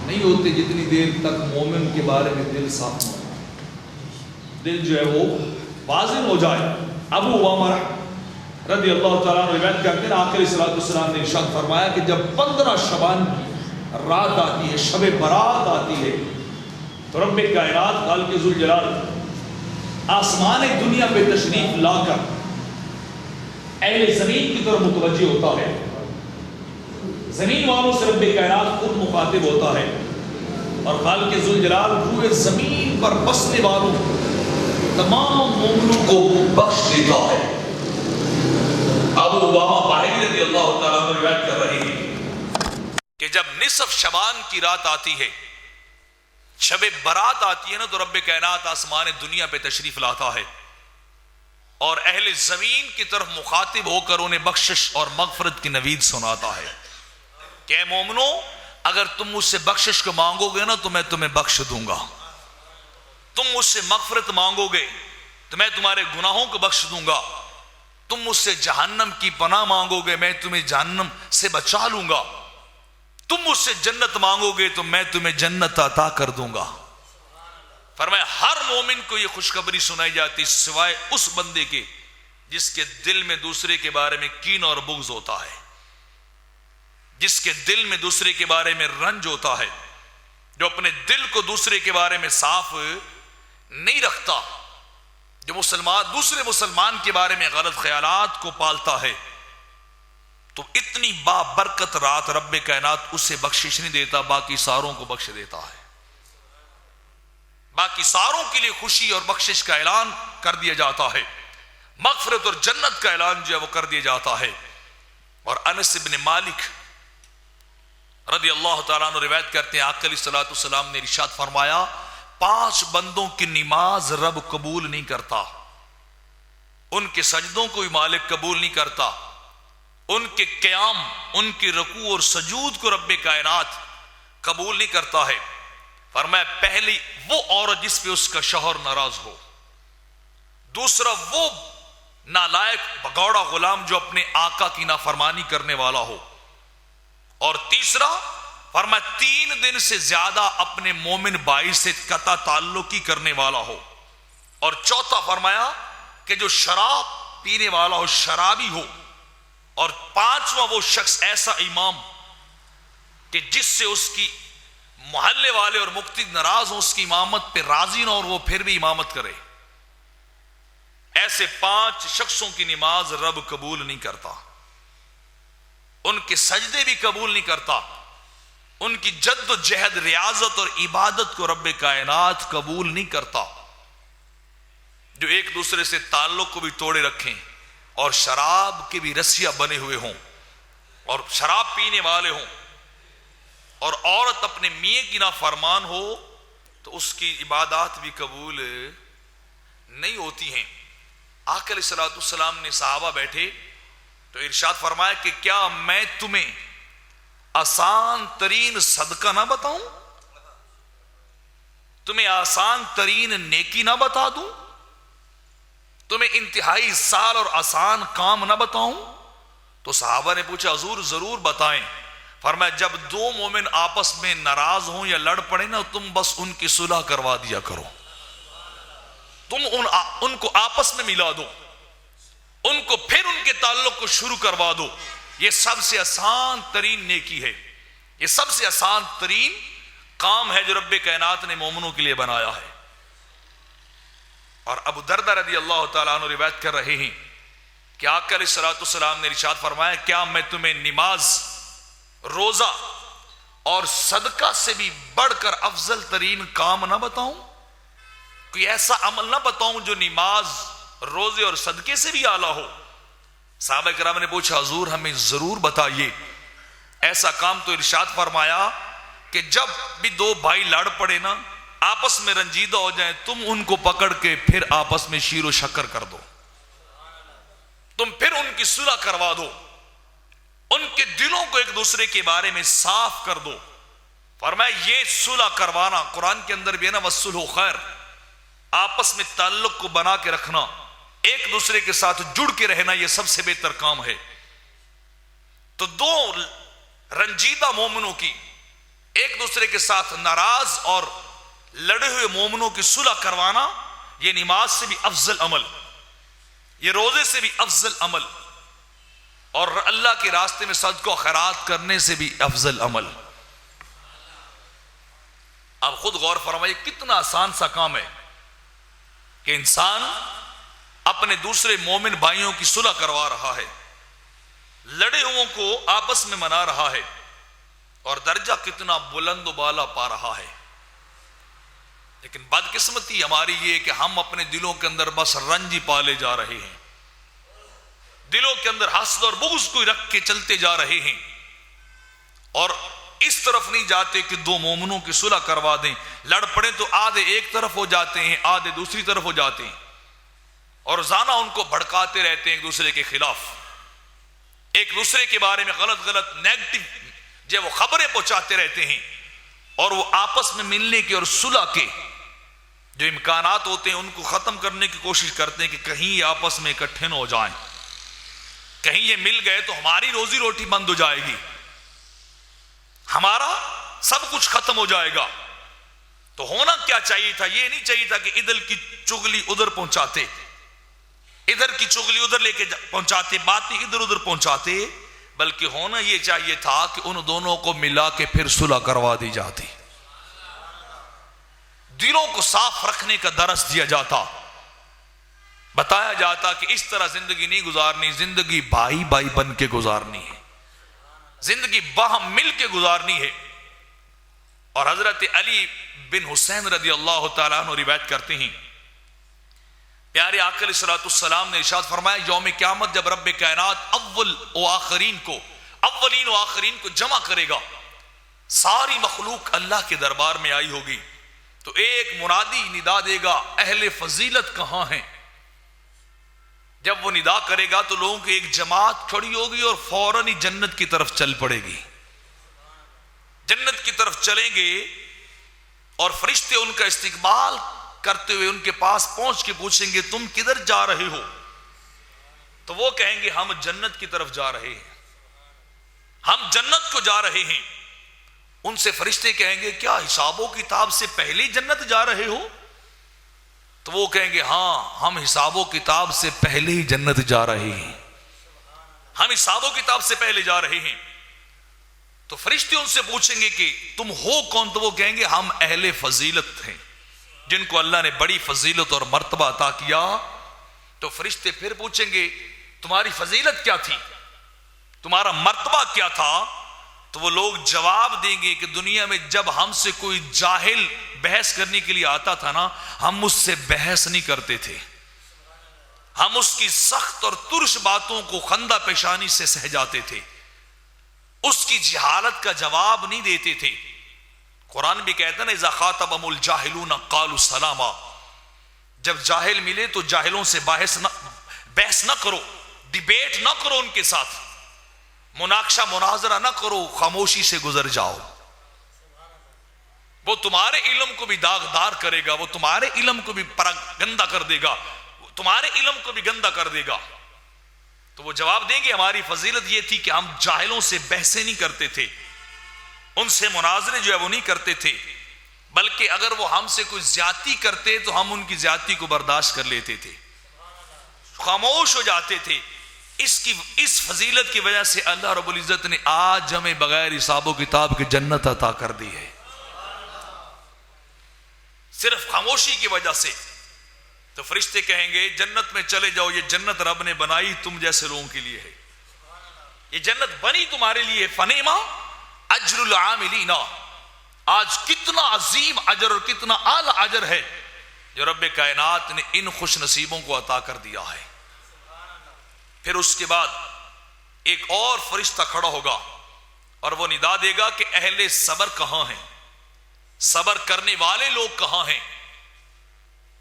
نہیں ہوتے جتنی دیر تک مومن کے بارے میں دل صاف ہو، دل جو ہے وہ واضح ہو جائے. ابو عمر رضی اللہ تعالیٰ عنہ روایت کرتے ہیں آقا علیہ السلام نے ارشاد فرمایا کہ جب 15 شعبان کی رات آتی ہے، شب برات آتی ہے، تو رب کائنات خالق ذوالجلال آسمان دنیا پہ تشریف لا کر اہل زمین کی طرف متوجہ ہوتا ہے زمین والوں سے رب کائنات خود مخاطب ہوتا ہے اور خالق ذوالجلال پورے زمین پر بسنے والوں تمام مومنوں کو بخش دیتا ہے۔ ابو امامہ باہلی رضی اللہ تعالیٰ عنہ روایت کر رہے ہیں کہ جب نصف شعبان کی رات آتی ہے، شب برات آتی ہے نا، تو رب کائنات آسمان دنیا پہ تشریف لاتا ہے اور اہل زمین کی طرف مخاطب ہو کر انہیں بخشش اور مغفرت کی نوید سناتا ہے کہ اے مومنو، اگر تم مجھ سے بخشش کو مانگو گے نا تو میں تمہیں بخش دوں گا، تم مجھ سے مغفرت مانگو گے تو میں تمہارے گناہوں کو بخش دوں گا، تم مجھ سے جہنم کی پناہ مانگو گے میں تمہیں جہنم سے بچا لوں گا، تم مجھ سے جنت مانگو گے تو میں تمہیں جنت عطا کر دوں گا۔ فرمایا ہر مومن کو یہ خوشخبری سنائی جاتی سوائے اس بندے کے جس کے دل میں دوسرے کے بارے میں کین اور بغض ہوتا ہے، جس کے دل میں دوسرے کے بارے میں رنج ہوتا ہے، جو اپنے دل کو دوسرے کے بارے میں صاف نہیں رکھتا، جو دوسرے مسلمان کے بارے میں غلط خیالات کو پالتا ہے، تو اتنی بابرکت رات رب کائنات اسے بخشش نہیں دیتا، باقی ساروں کو بخش دیتا ہے، باقی ساروں کے لیے خوشی اور بخشش کا اعلان کر دیا جاتا ہے، مغفرت اور جنت کا اعلان جو ہے وہ کر دیا جاتا ہے۔ اور انس بن مالک رضی اللہ تعالیٰ عنہ روایت کرتے ہیں آقا علیہ الصلوۃ والسلام نے ارشاد فرمایا 5 بندوں کی نماز رب قبول نہیں کرتا، ان کے سجدوں کو بھی مالک قبول نہیں کرتا، ان کے قیام، ان کے رکوع اور سجود کو رب کائنات قبول نہیں کرتا ہے۔ فرمایا پہلی وہ عورت جس پہ اس کا شوہر ناراض ہو، دوسرا وہ نالائق بگوڑا غلام جو اپنے آقا کی نافرمانی کرنے والا ہو، اور تیسرا فرمایا 3 دن سے زیادہ اپنے مومن بھائی سے قطع تعلقی کرنے والا ہو، اور چوتھا فرمایا کہ جو شراب پینے والا ہو، شرابی ہو، اور 5واں وہ شخص ایسا امام کہ جس سے اس کی محلے والے اور مقتدی ناراض ہوں، اس کی امامت پہ راضی نہ اور وہ پھر بھی امامت کرے۔ ایسے 5 شخصوں کی نماز رب قبول نہیں کرتا، ان کے سجدے بھی قبول نہیں کرتا، ان کی جد و جہد، ریاضت اور عبادت کو رب کائنات قبول نہیں کرتا۔ جو ایک دوسرے سے تعلق کو بھی توڑے رکھیں اور شراب کے بھی رسیاں بنے ہوئے ہوں اور شراب پینے والے ہوں، اور عورت اپنے میاں کی نافرمان ہو تو اس کی عبادات بھی قبول نہیں ہوتی ہیں۔ آقا علیہ الصلوۃ والسلام نے صحابہ بیٹھے تو ارشاد فرمایا کہ کیا میں تمہیں آسان ترین صدقہ نہ بتاؤں، تمہیں آسان ترین نیکی نہ بتا دوں، تمہیں انتہائی سال اور آسان کام نہ بتاؤں؟ تو صحابہ نے پوچھا حضور ضرور بتائیں۔ فرمایا جب 2 مومن آپس میں ناراض ہوں یا لڑ پڑے نا، تم بس ان کی صلح کروا دیا کرو، تم ان کو آپس میں ملا دو، ان کو پھر ان کے تعلق کو شروع کروا دو۔ یہ سب سے آسان ترین نیکی ہے، یہ سب سے آسان ترین کام ہے جو رب کائنات نے مومنوں کے لیے بنایا ہے۔ اور ابو دردہ رضی اللہ تعالیٰ عنہ روایت کر رہے ہیں کہ آقا علیہ الصلوۃ والسلام نے ارشاد فرمایا کیا میں تمہیں نماز، روزہ اور صدقہ سے بھی بڑھ کر افضل ترین کام نہ بتاؤں؟ کوئی ایسا عمل نہ بتاؤں جو نماز، روزے اور صدقے سے بھی اعلیٰ ہو؟ صحابہ کرام نے پوچھا حضور ہمیں ضرور بتائیے۔ ایسا کام تو ارشاد فرمایا کہ جب بھی 2 بھائی لڑ پڑے نا، آپس میں رنجیدہ ہو جائیں، تم ان کو پکڑ کے پھر آپس میں شیر و شکر کر دو، تم پھر ان کی صلح کروا دو، ان کے دلوں کو ایک دوسرے کے بارے میں صاف کر دو۔ فرمایا یہ صلح کروانا، قرآن کے اندر بھی ہے نا وَالصُّلْحُ خیر، آپس میں تعلق کو بنا کے رکھنا، ایک دوسرے کے ساتھ جڑ کے رہنا، یہ سب سے بہتر کام ہے۔ تو 2 رنجیدہ مومنوں کی ایک دوسرے کے ساتھ ناراض اور لڑے ہوئے مومنوں کی صلح کروانا، یہ نماز سے بھی افضل عمل، یہ روزے سے بھی افضل عمل، اور اللہ کے راستے میں صدقہ و خیرات کرنے سے بھی افضل عمل۔ آپ خود غور فرمائیے کتنا آسان سا کام ہے کہ انسان اپنے دوسرے مومن بھائیوں کی صلح کروا رہا ہے، لڑے ہوں کو آپس میں منا رہا ہے اور درجہ کتنا بلند و بالا پا رہا ہے. لیکن بدقسمتی ہماری یہ کہ ہم اپنے دلوں کے اندر بس رنج ہی پالے جا رہے ہیں, دلوں کے اندر حسد اور بغض کو رکھ کے چلتے جا رہے ہیں, اور اس طرف نہیں جاتے کہ دو مومنوں کی صلح کروا دیں. لڑ پڑے تو آدھے ایک طرف ہو جاتے ہیں, آدھے دوسری طرف ہو جاتے ہیں, اور روزانہ ان کو بھڑکاتے رہتے ہیں ایک دوسرے کے خلاف, ایک دوسرے کے بارے میں غلط غلط نیگیٹو جو وہ خبریں پہنچاتے رہتے ہیں, اور وہ آپس میں ملنے کے اور صلح کے جو امکانات ہوتے ہیں ان کو ختم کرنے کی کوشش کرتے ہیں کہ کہیں یہ آپس میں اکٹھے نہ ہو جائیں, کہیں یہ مل گئے تو ہماری روزی روٹی بند ہو جائے گی, ہمارا سب کچھ ختم ہو جائے گا. تو ہونا کیا چاہیے تھا؟ یہ نہیں چاہیے تھا کہ ادھر کی چغلی ادھر پہنچاتے, ادھر کی چغلی ادھر لے کے پہنچاتے, باتیں ادھر ادھر پہنچاتے, بلکہ ہونا یہ چاہیے تھا کہ ان دونوں کو ملا کے پھر صلح کروا دی جاتی, دلوں کو صاف رکھنے کا درس دیا جاتا, بتایا جاتا کہ اس طرح زندگی نہیں گزارنی, زندگی بھائی بھائی بن کے گزارنی ہے, زندگی باہم مل کے گزارنی ہے. اور حضرت علی بن حسین رضی اللہ تعالیٰ عنہ روایت کرتے ہیں, پیارے آقا علیہ السلام نے ارشاد فرمایا یوم قیامت جب رب کائنات اولین و آخرین کو جمع کرے گا, ساری مخلوق اللہ کے دربار میں آئی ہوگی, تو ایک منادی ندا دے گا اہل فضیلت کہاں ہیں. جب وہ ندا کرے گا تو لوگوں کی ایک جماعت کھڑی ہوگی اور فوراً ہی جنت کی طرف چل پڑے گی, جنت کی طرف چلیں گے, اور فرشتے ان کا استقبال کرتے ہوئے ان کے پاس پہنچ کے پوچھیں گے تم کدھر جا رہے ہو؟ تو وہ کہیں گے ہم جنت کی طرف جا رہے ہیں, ہم جنت کو جا رہے ہیں. ان سے فرشتے کہیں گے کیا حساب و کتاب سے پہلے جنت جا رہے ہو؟ تو وہ کہیں گے ہاں ہم حساب و کتاب سے پہلے ہی جنت جا رہے ہیں, ہم حساب و کتاب سے پہلے جا رہے ہیں. تو فرشتے ان سے پوچھیں گے کہ تم ہو کون؟ تو وہ کہیں گے ہم اہل فضیلت ہیں, جن کو اللہ نے بڑی فضیلت اور مرتبہ عطا کیا. تو فرشتے پھر پوچھیں گے تمہاری فضیلت کیا تھی, تمہارا مرتبہ کیا تھا؟ تو وہ لوگ جواب دیں گے کہ دنیا میں جب ہم سے کوئی جاہل بحث کرنے کے لیے آتا تھا نا, ہم اس سے بحث نہیں کرتے تھے, ہم اس کی سخت اور ترش باتوں کو خندہ پیشانی سے سہ جاتے تھے, اس کی جہالت کا جواب نہیں دیتے تھے. قرآن بھی کہتا ہے نا اذا خاطبهم الجاہلون قالوا سلاما, جب جاہل ملے تو جاہلوں سے بحث نہ کرو, ڈیبیٹ نہ کرو, ان کے ساتھ مناقشہ مناظرہ نہ کرو, خاموشی سے گزر جاؤ. وہ تمہارے علم کو بھی داغدار کرے گا, وہ تمہارے علم کو بھی گندا کر دے گا, تمہارے علم کو بھی گندا کر دے گا. تو وہ جواب دیں گے ہماری فضیلت یہ تھی کہ ہم جاہلوں سے بحثیں نہیں کرتے تھے, ان سے مناظرے جو ہے وہ نہیں کرتے تھے, بلکہ اگر وہ ہم سے کوئی زیادتی کرتے تو ہم ان کی زیادتی کو برداشت کر لیتے تھے, خاموش ہو جاتے تھے. اس فضیلت کی وجہ سے اللہ رب العزت نے آج ہمیں بغیر حساب و کتاب کی جنت عطا کر دی ہے, صرف خاموشی کی وجہ سے. تو فرشتے کہیں گے جنت میں چلے جاؤ, یہ جنت رب نے بنائی تم جیسے لوگوں کے لیے ہے, یہ جنت بنی تمہارے لیے. فنیما اجر العاملین, آج کتنا عظیم اجر اور کتنا اعلی اجر ہے جو رب کائنات نے ان خوش نصیبوں کو عطا کر دیا ہے. پھر اس کے بعد ایک اور فرشتہ کھڑا ہوگا اور وہ ندا دے گا کہ اہل صبر کہاں ہیں, صبر کرنے والے لوگ کہاں ہیں؟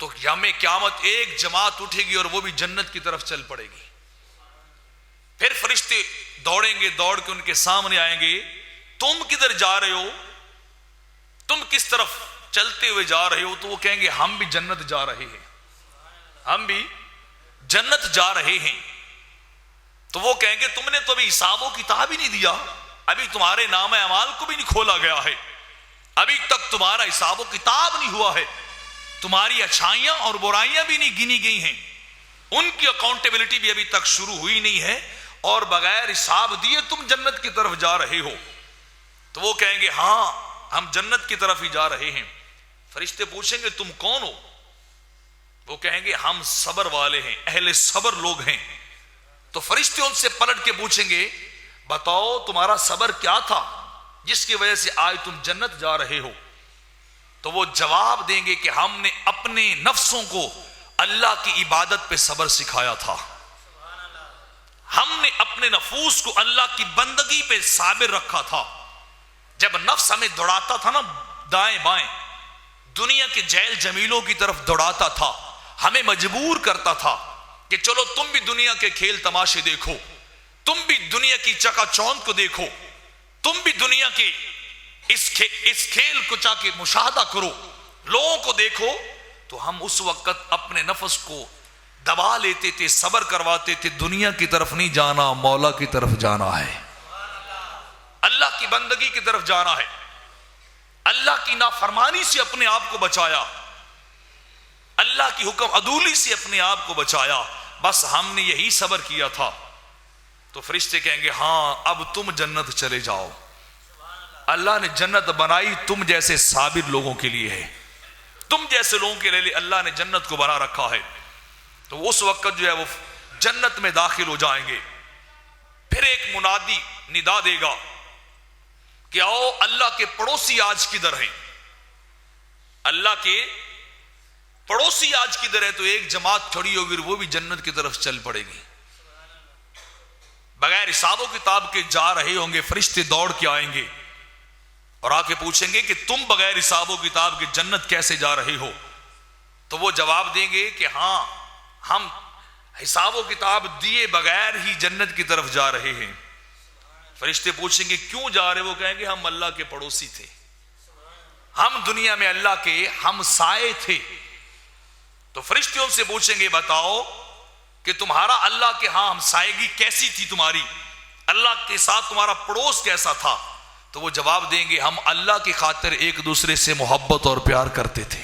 تو یوم قیامت ایک جماعت اٹھے گی اور وہ بھی جنت کی طرف چل پڑے گی. پھر فرشتے دوڑیں گے, دوڑ کے ان کے سامنے آئیں گے, تم کدھر جا رہے ہو, تم کس طرف چلتے ہوئے جا رہے ہو؟ تو وہ کہیں گے ہم بھی جنت جا رہے ہیں, ہم بھی جنت جا رہے ہیں. تو وہ کہیں گے تم نے تو ابھی حساب و کتاب ہی نہیں دیا, ابھی تمہارے نام اعمال کو بھی نہیں کھولا گیا ہے, ابھی تک تمہارا حساب و کتاب نہیں ہوا ہے, تمہاری اچھائیاں اور برائیاں بھی نہیں گنی گئی ہیں, ان کی اکاؤنٹیبلٹی بھی ابھی تک شروع ہوئی نہیں ہے, اور بغیر حساب دیے تم جنت کی طرف جا رہے ہو. تو وہ کہیں گے ہاں ہم جنت کی طرف ہی جا رہے ہیں. فرشتے پوچھیں گے تم کون ہو؟ وہ کہیں گے ہم صبر والے ہیں, اہل صبر لوگ ہیں. تو فرشتے ان سے پلٹ کے پوچھیں گے بتاؤ تمہارا صبر کیا تھا جس کی وجہ سے آج تم جنت جا رہے ہو؟ تو وہ جواب دیں گے کہ ہم نے اپنے نفسوں کو اللہ کی عبادت پہ صبر سکھایا تھا، ہم نے اپنے نفوس کو اللہ کی بندگی پہ صابر رکھا تھا۔ جب نفس ہمیں دوڑاتا تھا نا دائیں بائیں، دنیا کے جیل جمیلوں کی طرف دوڑاتا تھا، ہمیں مجبور کرتا تھا کہ چلو تم بھی دنیا کے کھیل تماشے دیکھو، تم بھی دنیا کی چکا چوند کو دیکھو، تم بھی دنیا کے اس کھیل کو چا کے مشاہدہ کرو، لوگوں کو دیکھو، تو ہم اس وقت اپنے نفس کو دبا لیتے تھے، صبر کرواتے تھے، دنیا کی طرف نہیں جانا، مولا کی طرف جانا ہے، اللہ کی بندگی کی طرف جانا ہے۔ اللہ کی نافرمانی سے اپنے آپ کو بچایا، اللہ کی حکم عدولی سے اپنے آپ کو بچایا، بس ہم نے یہی صبر کیا تھا۔ تو فرشتے کہیں گے ہاں اب تم جنت چلے جاؤ، اللہ نے جنت بنائی تم جیسے صابر لوگوں کے لیے ہے، تم جیسے لوگوں کے لیے اللہ نے جنت کو بنا رکھا ہے۔ تو اس وقت جو ہے وہ جنت میں داخل ہو جائیں گے، پھر ایک منادی ندا دے گا کہ آؤ اللہ کے پڑوسی آج کدھر ہیں؟ اللہ کے پڑوسی آج کدھر ہے؟ تو ایک جماعت کھڑی ہوگی، وہ بھی جنت کی طرف چل پڑے گی، بغیر حساب و کتاب کے جا رہے ہوں گے۔ فرشتے دوڑ کے آئیں گے اور آ کے پوچھیں گے کہ تم بغیر حساب و کتاب کے جنت کیسے جا رہے ہو؟ تو وہ جواب دیں گے کہ ہاں ہم حساب و کتاب دیے بغیر ہی جنت کی طرف جا رہے ہیں۔ فرشتے پوچھیں گے کیوں جا رہے؟ وہ کہیں گے ہم اللہ کے پڑوسی تھے، ہم دنیا میں اللہ کے ہمسائے تھے۔ تو فرشتے ان سے پوچھیں گے بتاؤ کہ تمہارا اللہ کے ہاں ہمسائیگی کیسی تھی، تمہاری اللہ کے ساتھ تمہارا پڑوس کیسا تھا؟ تو وہ جواب دیں گے ہم اللہ کی خاطر ایک دوسرے سے محبت اور پیار کرتے تھے،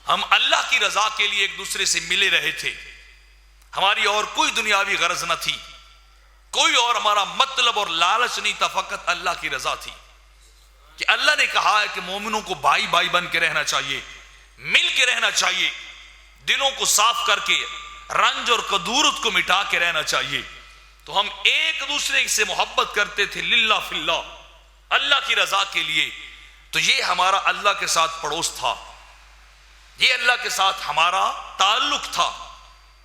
ہم اللہ کی رضا کے لیے ایک دوسرے سے ملے رہے تھے، ہماری اور کوئی دنیاوی غرض نہ تھی، کوئی اور ہمارا مطلب اور لالچ نہیں تھا، فقط اللہ کی رضا تھی کہ اللہ نے کہا ہے کہ مومنوں کو بھائی بھائی بن کے رہنا چاہیے، مل کے رہنا چاہیے، دلوں کو صاف کر کے رنج اور کدورت کو مٹا کے رہنا چاہیے۔ تو ہم ایک دوسرے سے محبت کرتے تھے للہ فی اللہ، اللہ کی رضا کے لیے۔ تو یہ ہمارا اللہ کے ساتھ پڑوس تھا، یہ اللہ کے ساتھ ہمارا تعلق تھا۔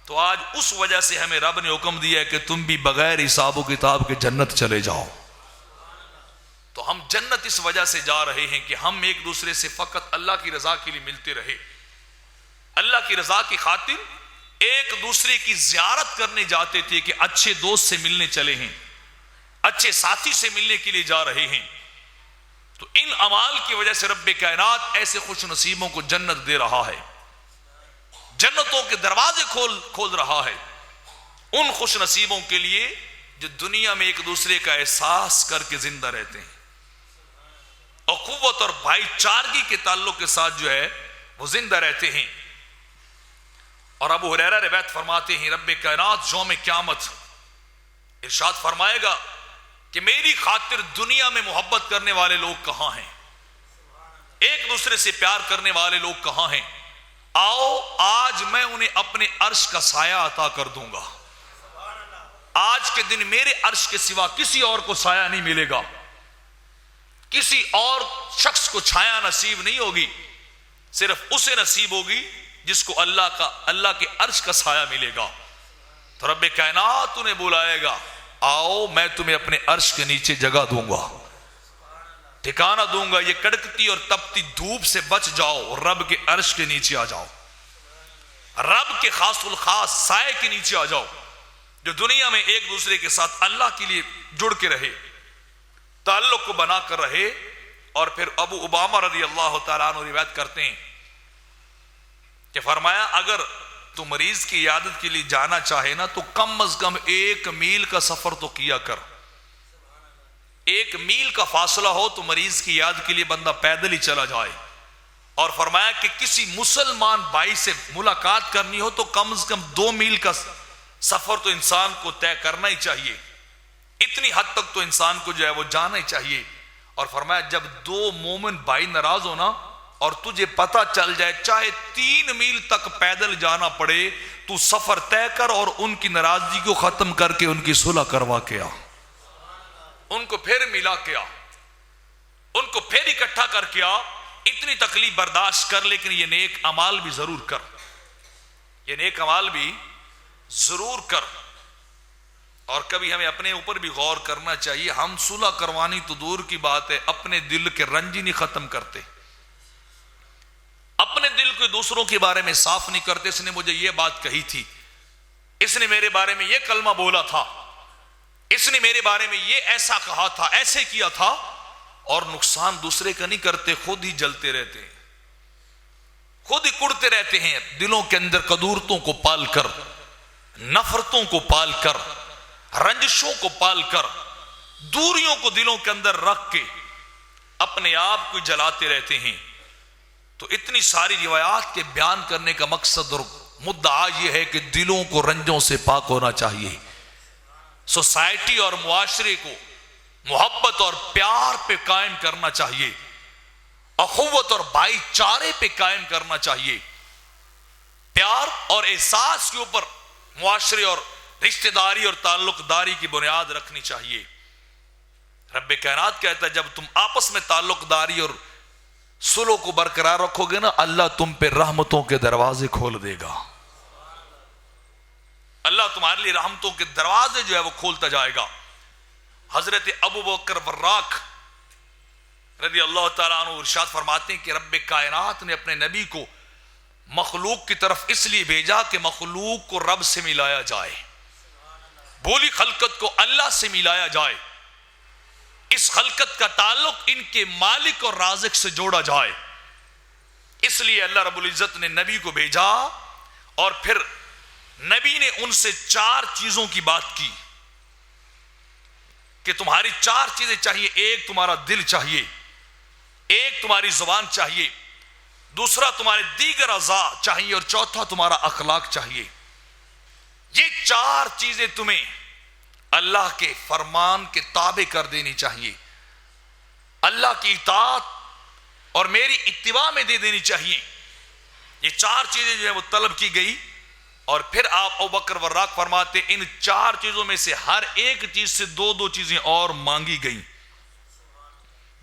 تو آج اس وجہ سے ہمیں رب نے حکم دیا ہے کہ تم بھی بغیر حساب و کتاب کے جنت چلے جاؤ۔ تو ہم جنت اس وجہ سے جا رہے ہیں کہ ہم ایک دوسرے سے فقط اللہ کی رضا کے لیے ملتے رہے، اللہ کی رضا کی خاطر ایک دوسرے کی زیارت کرنے جاتے تھے کہ اچھے دوست سے ملنے چلے ہیں، اچھے ساتھی سے ملنے کے لیے جا رہے ہیں۔ تو ان اعمال کی وجہ سے رب کائنات ایسے خوش نصیبوں کو جنت دے رہا ہے، جنتوں کے دروازے کھول رہا ہے ان خوش نصیبوں کے لیے جو دنیا میں ایک دوسرے کا احساس کر کے زندہ رہتے ہیں، اخوت اور بھائی چارگی کے تعلق کے ساتھ جو ہے وہ زندہ رہتے ہیں۔ اور ابو ہریرہ روایت فرماتے ہیں رب کائنات یوم قیامت ارشاد فرمائے گا کہ میری خاطر دنیا میں محبت کرنے والے لوگ کہاں ہیں، ایک دوسرے سے پیار کرنے والے لوگ کہاں ہیں؟ آؤ آج میں انہیں اپنے عرش کا سایہ عطا کر دوں گا۔ آج کے دن میرے عرش کے سوا کسی اور کو سایہ نہیں ملے گا، کسی اور شخص کو چھایا نصیب نہیں ہوگی، صرف اسے نصیب ہوگی جس کو اللہ کے عرش کا سایہ ملے گا۔ تو رب کائنات انہیں بلائے گا آؤ میں تمہیں اپنے عرش کے نیچے جگہ دوں گا، ٹھکانہ دوں گا، یہ کڑکتی اور تپتی دھوپ سے بچ جاؤ، رب کے عرش کے نیچے آ جاؤ، رب کے خاص الخاص سائے کے نیچے آ جاؤ، جو دنیا میں ایک دوسرے کے ساتھ اللہ کے لیے جڑ کے رہے، تعلق کو بنا کر رہے۔ اور پھر ابو امامہ رضی اللہ تعالیٰ عنہ روایت کرتے ہیں کہ فرمایا اگر تو مریض کی عیادت کے لیے جانا چاہے نا تو کم از کم 1 میل کا سفر تو کیا کر، 1 میل کا فاصلہ ہو تو مریض کی عیادت کے لیے بندہ پیدل ہی چلا جائے۔ اور فرمایا کہ کسی مسلمان بھائی سے ملاقات کرنی ہو تو کم از کم 2 میل کا سفر تو انسان کو طے کرنا ہی چاہیے، اتنی حد تک تو انسان کو جو ہے وہ جانا ہی چاہیے۔ اور فرمایا جب 2 مومن بھائی ناراض ہونا اور تجھے پتہ چل جائے چاہے 3 میل تک پیدل جانا پڑے تو سفر طے کر اور ان کی ناراضگی کو ختم کر کے ان کی صلح کروا کے آ، ان کو پھر ملا کے آ، ان کو پھر اکٹھا کر کے آ، اتنی تکلیف برداشت کر لیکن یہ نیک اعمال بھی ضرور کر، یہ نیک اعمال بھی ضرور کر۔ اور کبھی ہمیں اپنے اوپر بھی غور کرنا چاہیے، ہم صلح کروانی تو دور کی بات ہے، اپنے دل کے رنج ہی نہیں ختم کرتے، اپنے دل کو دوسروں کے بارے میں صاف نہیں کرتے۔ اس نے مجھے یہ بات کہی تھی، اس نے میرے بارے میں یہ کلمہ بولا تھا، اس نے میرے بارے میں یہ ایسا کہا تھا، ایسے کیا تھا، اور نقصان دوسرے کا نہیں کرتے، خود ہی جلتے رہتے ہیں، خود ہی کڑتے رہتے ہیں، دلوں کے اندر قدورتوں کو پال کر، نفرتوں کو پال کر، رنجشوں کو پال کر، دوریوں کو دلوں کے اندر رکھ کے اپنے آپ کو جلاتے رہتے ہیں۔ تو اتنی ساری روایات کے بیان کرنے کا مقصد اور مدعا یہ ہے کہ دلوں کو رنجوں سے پاک ہونا چاہیے، سوسائٹی اور معاشرے کو محبت اور پیار پہ قائم کرنا چاہیے، اخوت اور بھائی چارے پہ قائم کرنا چاہیے، پیار اور احساس کے اوپر معاشرے اور رشتہ داری اور تعلق داری کی بنیاد رکھنی چاہیے۔ رب کائنات کہتا ہے جب تم آپس میں تعلق داری اور صلح کو برقرار رکھو گے نا، اللہ تم پہ رحمتوں کے دروازے کھول دے گا، اللہ تمہارے لیے رحمتوں کے دروازے جو ہے وہ کھولتا جائے گا۔ حضرت ابو بکر وراق رضی اللہ تعالیٰ عنہ ارشاد فرماتے ہیں کہ رب کائنات نے اپنے نبی کو مخلوق کی طرف اس لیے بھیجا کہ مخلوق کو رب سے ملایا جائے، بولی خلقت کو اللہ سے ملایا جائے، اس خلقت کا تعلق ان کے مالک اور رازق سے جوڑا جائے۔ اس لیے اللہ رب العزت نے نبی کو بھیجا، اور پھر نبی نے ان سے 4 چیزوں کی بات کی کہ تمہاری 4 چیزیں چاہیے، ایک تمہارا دل چاہیے، ایک تمہاری زبان چاہیے، دوسرا تمہارے دیگر اعضاء چاہیے، اور چوتھا تمہارا اخلاق چاہیے۔ یہ 4 چیزیں تمہیں اللہ کے فرمان کے تابع کر دینی چاہیے، اللہ کی اطاعت اور میری اتباع میں دے دینی چاہیے۔ یہ 4 چیزیں جو ہے وہ طلب کی گئی، اور پھر آپ ابوبکر وراق فرماتے ان 4 چیزوں میں سے ہر ایک چیز سے 2 چیزیں اور مانگی گئیں،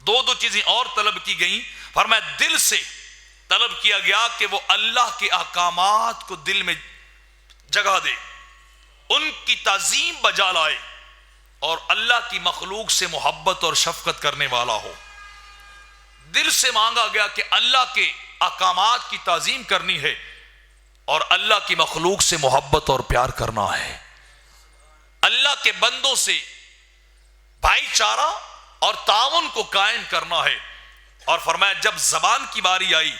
2 چیزیں اور طلب کی گئیں۔ فرمایا دل سے طلب کیا گیا کہ وہ اللہ کے احکامات کو دل میں جگہ دے، ان کی تعظیم بجا لائے، اور اللہ کی مخلوق سے محبت اور شفقت کرنے والا ہو۔ دل سے مانگا گیا کہ اللہ کے احکامات کی تعظیم کرنی ہے اور اللہ کی مخلوق سے محبت اور پیار کرنا ہے، اللہ کے بندوں سے بھائی چارہ اور تعاون کو قائم کرنا ہے۔ اور فرمایا جب زبان کی باری آئی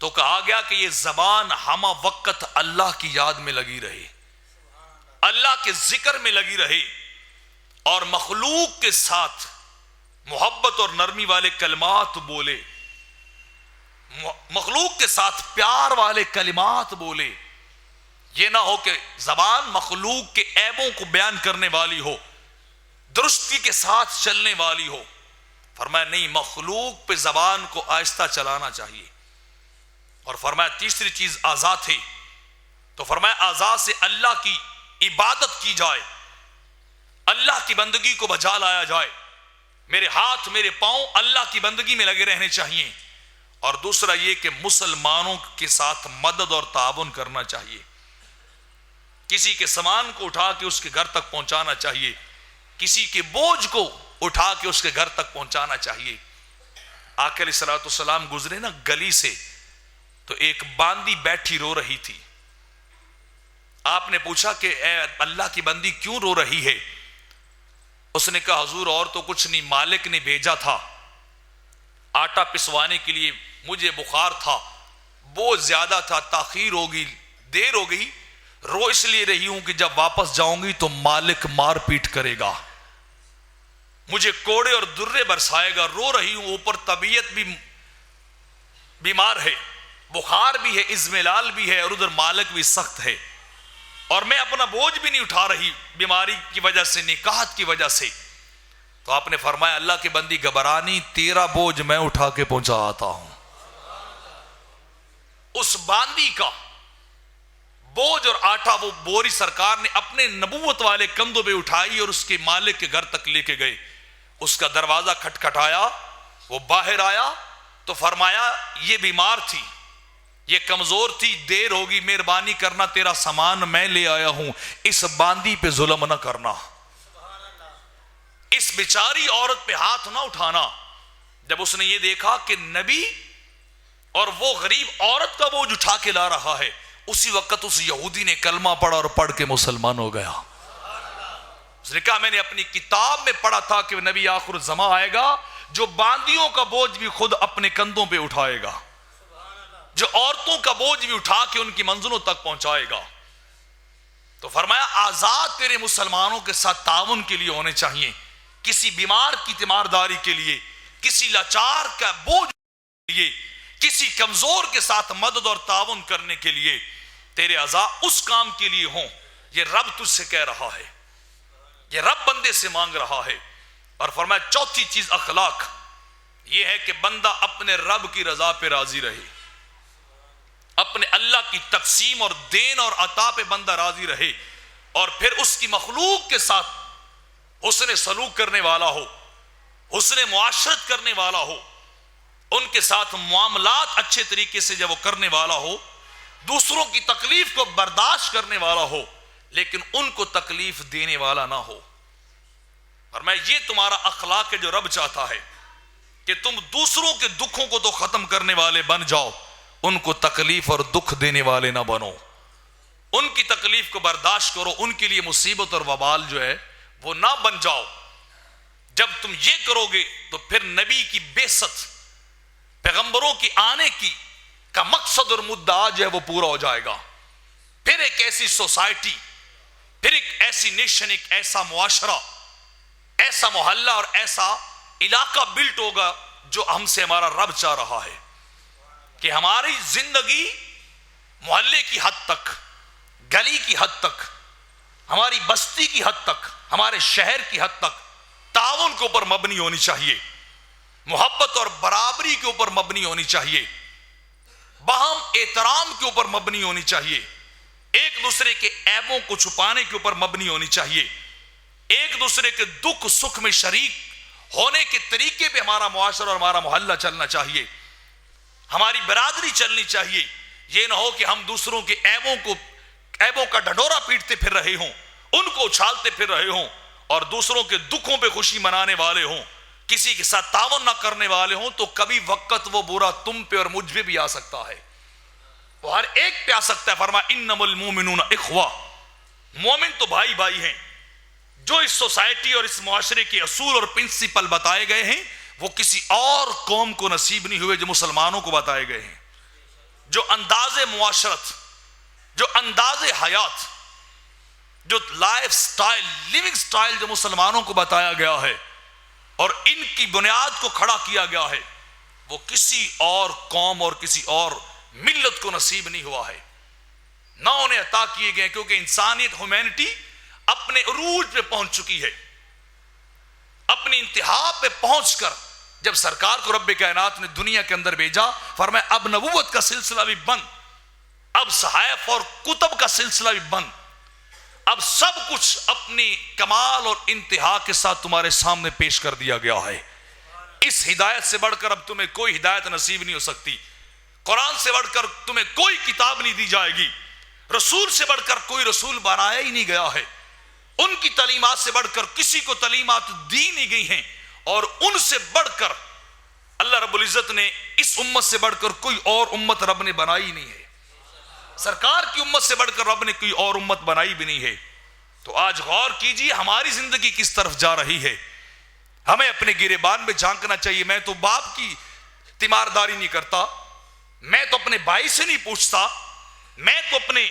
تو کہا گیا کہ یہ زبان ہمہ وقت اللہ کی یاد میں لگی رہے، اللہ کے ذکر میں لگی رہے، اور مخلوق کے ساتھ محبت اور نرمی والے کلمات بولے، مخلوق کے ساتھ پیار والے کلمات بولے۔ یہ نہ ہو کہ زبان مخلوق کے عیبوں کو بیان کرنے والی ہو، درستی کے ساتھ چلنے والی ہو۔ فرمایا نہیں، مخلوق پہ زبان کو آہستہ چلانا چاہیے۔ اور فرمایا تیسری چیز اعضاء تھے، تو فرمایا اعضاء سے اللہ کی عبادت کی جائے، اللہ کی بندگی کو بجا لایا جائے، میرے ہاتھ میرے پاؤں اللہ کی بندگی میں لگے رہنے چاہیے۔ اور دوسرا یہ کہ مسلمانوں کے ساتھ مدد اور تعاون کرنا چاہیے، کسی کے سامان کو اٹھا کے اس کے گھر تک پہنچانا چاہیے، کسی کے بوجھ کو اٹھا کے اس کے گھر تک پہنچانا چاہیے۔ آقا علیہ الصلوۃ والسلام گزرے نا گلی سے، تو ایک باندی بیٹھی رو رہی تھی۔ آپ نے پوچھا کہ اے اللہ کی بندی کیوں رو رہی ہے؟ اس نے کہا حضور اور تو کچھ نہیں، مالک نے بھیجا تھا آٹا پسوانے کے لیے، مجھے بخار تھا، بہت زیادہ تھا، تاخیر ہوگی، دیر ہو گئی، رو اس لیے رہی ہوں کہ جب واپس جاؤں گی تو مالک مار پیٹ کرے گا، مجھے کوڑے اور درے برسائے گا، رو رہی ہوں، اوپر طبیعت بھی بیمار ہے، بخار بھی ہے، ازملال بھی ہے، اور ادھر مالک بھی سخت ہے، اور میں اپنا بوجھ بھی نہیں اٹھا رہی بیماری کی وجہ سے، نکاحت کی وجہ سے۔ تو آپ نے فرمایا اللہ کے بندی گھبرانی، تیرا بوجھ میں اٹھا کے پہنچا آتا ہوں۔ اس باندی کا بوجھ اور آٹا وہ بوری سرکار نے اپنے نبوت والے کندھوں پہ اٹھائی اور اس کے مالک کے گھر تک لے کے گئے. اس کا دروازہ کھٹکھٹایا, وہ باہر آیا تو فرمایا یہ بیمار تھی, یہ کمزور تھی, دیر ہوگی, مہربانی کرنا تیرا سامان میں لے آیا ہوں, اس باندی پہ ظلم نہ کرنا, اس بیچاری عورت پہ ہاتھ نہ اٹھانا. جب اس نے یہ دیکھا کہ نبی اور وہ غریب عورت کا بوجھ اٹھا کے لا رہا ہے, اسی وقت اس یہودی نے کلمہ پڑھا اور پڑھ کے مسلمان ہو گیا. اس نے کہا میں نے اپنی کتاب میں پڑھا تھا کہ نبی آخر الزمان آئے گا جو باندیوں کا بوجھ بھی خود اپنے کندھوں پہ اٹھائے گا, جو عورتوں کا بوجھ بھی اٹھا کے ان کی منزلوں تک پہنچائے گا. تو فرمایا آزاد تیرے مسلمانوں کے ساتھ تعاون کے لیے ہونے چاہیے, کسی بیمار کی تیمارداری کے لیے, کسی لاچار کا بوجھ کے لیے, کسی کمزور کے ساتھ مدد اور تعاون کرنے کے لیے. تیرے اعضاء اس کام کے لیے ہوں. یہ رب تجھ سے کہہ رہا ہے, یہ رب بندے سے مانگ رہا ہے. اور فرمایا چوتھی چیز اخلاق یہ ہے کہ بندہ اپنے رب کی رضا پہ راضی رہے, اپنے اللہ کی تقسیم اور دین اور عطا پہ بندہ راضی رہے, اور پھر اس کی مخلوق کے ساتھ حسن سلوک کرنے والا ہو, حسن معاشرت کرنے والا ہو, ان کے ساتھ معاملات اچھے طریقے سے جب وہ کرنے والا ہو, دوسروں کی تکلیف کو برداشت کرنے والا ہو, لیکن ان کو تکلیف دینے والا نہ ہو. اور میں یہ تمہارا اخلاق ہے جو رب چاہتا ہے کہ تم دوسروں کے دکھوں کو تو ختم کرنے والے بن جاؤ, ان کو تکلیف اور دکھ دینے والے نہ بنو. ان کی تکلیف کو برداشت کرو, ان کے لیے مصیبت اور وبال جو ہے وہ نہ بن جاؤ. جب تم یہ کرو گے تو پھر نبی کی بعثت, پیغمبروں کی آنے کی کا مقصد اور مدعا جو ہے وہ پورا ہو جائے گا. پھر ایک ایسی سوسائٹی, پھر ایک ایسی نیشن, ایک ایسا معاشرہ, ایسا محلہ اور ایسا علاقہ بلٹ ہوگا جو ہم سے ہمارا رب چاہ رہا ہے کہ ہماری زندگی محلے کی حد تک, گلی کی حد تک, ہماری بستی کی حد تک, ہمارے شہر کی حد تک تعاون کے اوپر مبنی ہونی چاہیے, محبت اور برابری کے اوپر مبنی ہونی چاہیے, باہم احترام کے اوپر مبنی ہونی چاہیے, ایک دوسرے کے عیبوں کو چھپانے کے اوپر مبنی ہونی چاہیے, ایک دوسرے کے دکھ سکھ میں شریک ہونے کے طریقے پہ ہمارا معاشرہ اور ہمارا محلہ چلنا چاہیے, ہماری برادری چلنی چاہیے. یہ نہ ہو کہ ہم دوسروں کے عیبوں کا ڈھڈورا پیٹتے پھر رہے ہوں, ان کو اچھالتے پھر رہے ہوں, اور دوسروں کے دکھوں پہ خوشی منانے والے ہوں, کسی کے ساتھ تعاون نہ کرنے والے ہوں. تو کبھی وقت وہ برا تم پہ اور مجھ پہ بھی آ سکتا ہے, وہ ہر ایک پہ آ سکتا ہے. فرما انما المؤمنون اخوہ, مومن تو بھائی بھائی ہیں. جو اس سوسائٹی اور اس معاشرے کے اصول اور پرنسپل بتائے گئے ہیں وہ کسی اور قوم کو نصیب نہیں ہوئے جو مسلمانوں کو بتائے گئے ہیں. جو انداز معاشرت, جو انداز حیات, جو لائف سٹائل, لیونگ سٹائل جو مسلمانوں کو بتایا گیا ہے اور ان کی بنیاد کو کھڑا کیا گیا ہے, وہ کسی اور قوم اور کسی اور ملت کو نصیب نہیں ہوا ہے, نہ انہیں عطا کیے گئے, کیونکہ انسانیت, ہیومینٹی اپنے عروج پہ پہنچ چکی ہے. اپنی انتہا پہ پہنچ کر جب سرکار کو رب کائنات نے دنیا کے اندر بھیجا, فرمایا اب نبوت کا سلسلہ بھی بند, اب صحائف اور کتب کا سلسلہ بھی بند, اب سب کچھ اپنی کمال اور انتہا کے ساتھ تمہارے سامنے پیش کر دیا گیا ہے. اس ہدایت سے بڑھ کر اب تمہیں کوئی ہدایت نصیب نہیں ہو سکتی, قرآن سے بڑھ کر تمہیں کوئی کتاب نہیں دی جائے گی, رسول سے بڑھ کر کوئی رسول بنایا ہی نہیں گیا ہے, ان کی تعلیمات سے بڑھ کر کسی کو تعلیمات دی نہیں گئی ہیں, اور ان سے بڑھ کر اللہ رب العزت نے اس امت سے بڑھ کر کوئی اور امت رب نے بنائی نہیں ہے. سرکار کی امت سے بڑھ کر رب نے کوئی اور امت بنائی بھی نہیں ہے. تو آج غور کیجئے ہماری زندگی کس طرف جا رہی ہے. ہمیں اپنے گریبان میں جھانکنا چاہیے. میں تو باپ کی تیمارداری نہیں کرتا, میں تو اپنے بھائی سے نہیں پوچھتا, میں تو اپنے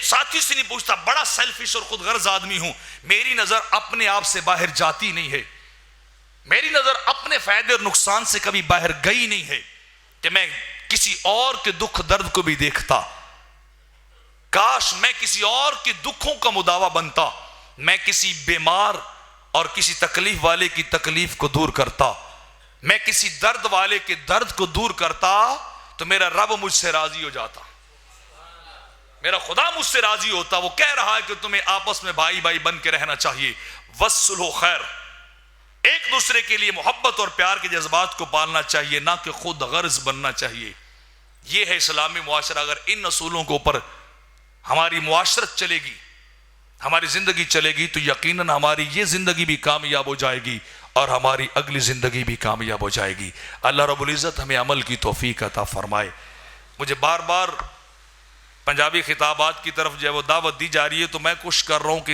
ساتھی سے نہیں پوچھتا, بڑا سیلفش اور خود غرض آدمی ہوں. میری نظر اپنے آپ سے باہر جاتی نہیں ہے, میری نظر اپنے فائدے اور نقصان سے کبھی باہر گئی نہیں ہے کہ میں کسی اور کے دکھ درد کو بھی دیکھتا. کاش میں کسی اور کے دکھوں کا مداوا بنتا, میں کسی بیمار اور کسی تکلیف والے کی تکلیف کو دور کرتا, میں کسی درد والے کے درد کو دور کرتا, تو میرا رب مجھ سے راضی ہو جاتا، میرا خدا مجھ سے راضی ہوتا. وہ کہہ رہا ہے کہ تمہیں آپس میں بھائی بھائی بن کے رہنا چاہیے. والصلح خیر، ایک دوسرے کے لیے محبت اور پیار کے جذبات کو پالنا چاہیے، نہ کہ خود غرض بننا چاہیے. یہ ہے اسلامی معاشرہ. اگر ان اصولوں کے اوپر ہماری معاشرت چلے گی، ہماری زندگی چلے گی، تو یقیناً ہماری یہ زندگی بھی کامیاب ہو جائے گی اور ہماری اگلی زندگی بھی کامیاب ہو جائے گی. اللہ رب العزت ہمیں عمل کی توفیق عطا فرمائے. مجھے بار بار پنجابی خطابات کی طرف جو ہے وہ دعوت دی جا رہی ہے، تو میں کوشش کر رہا ہوں کہ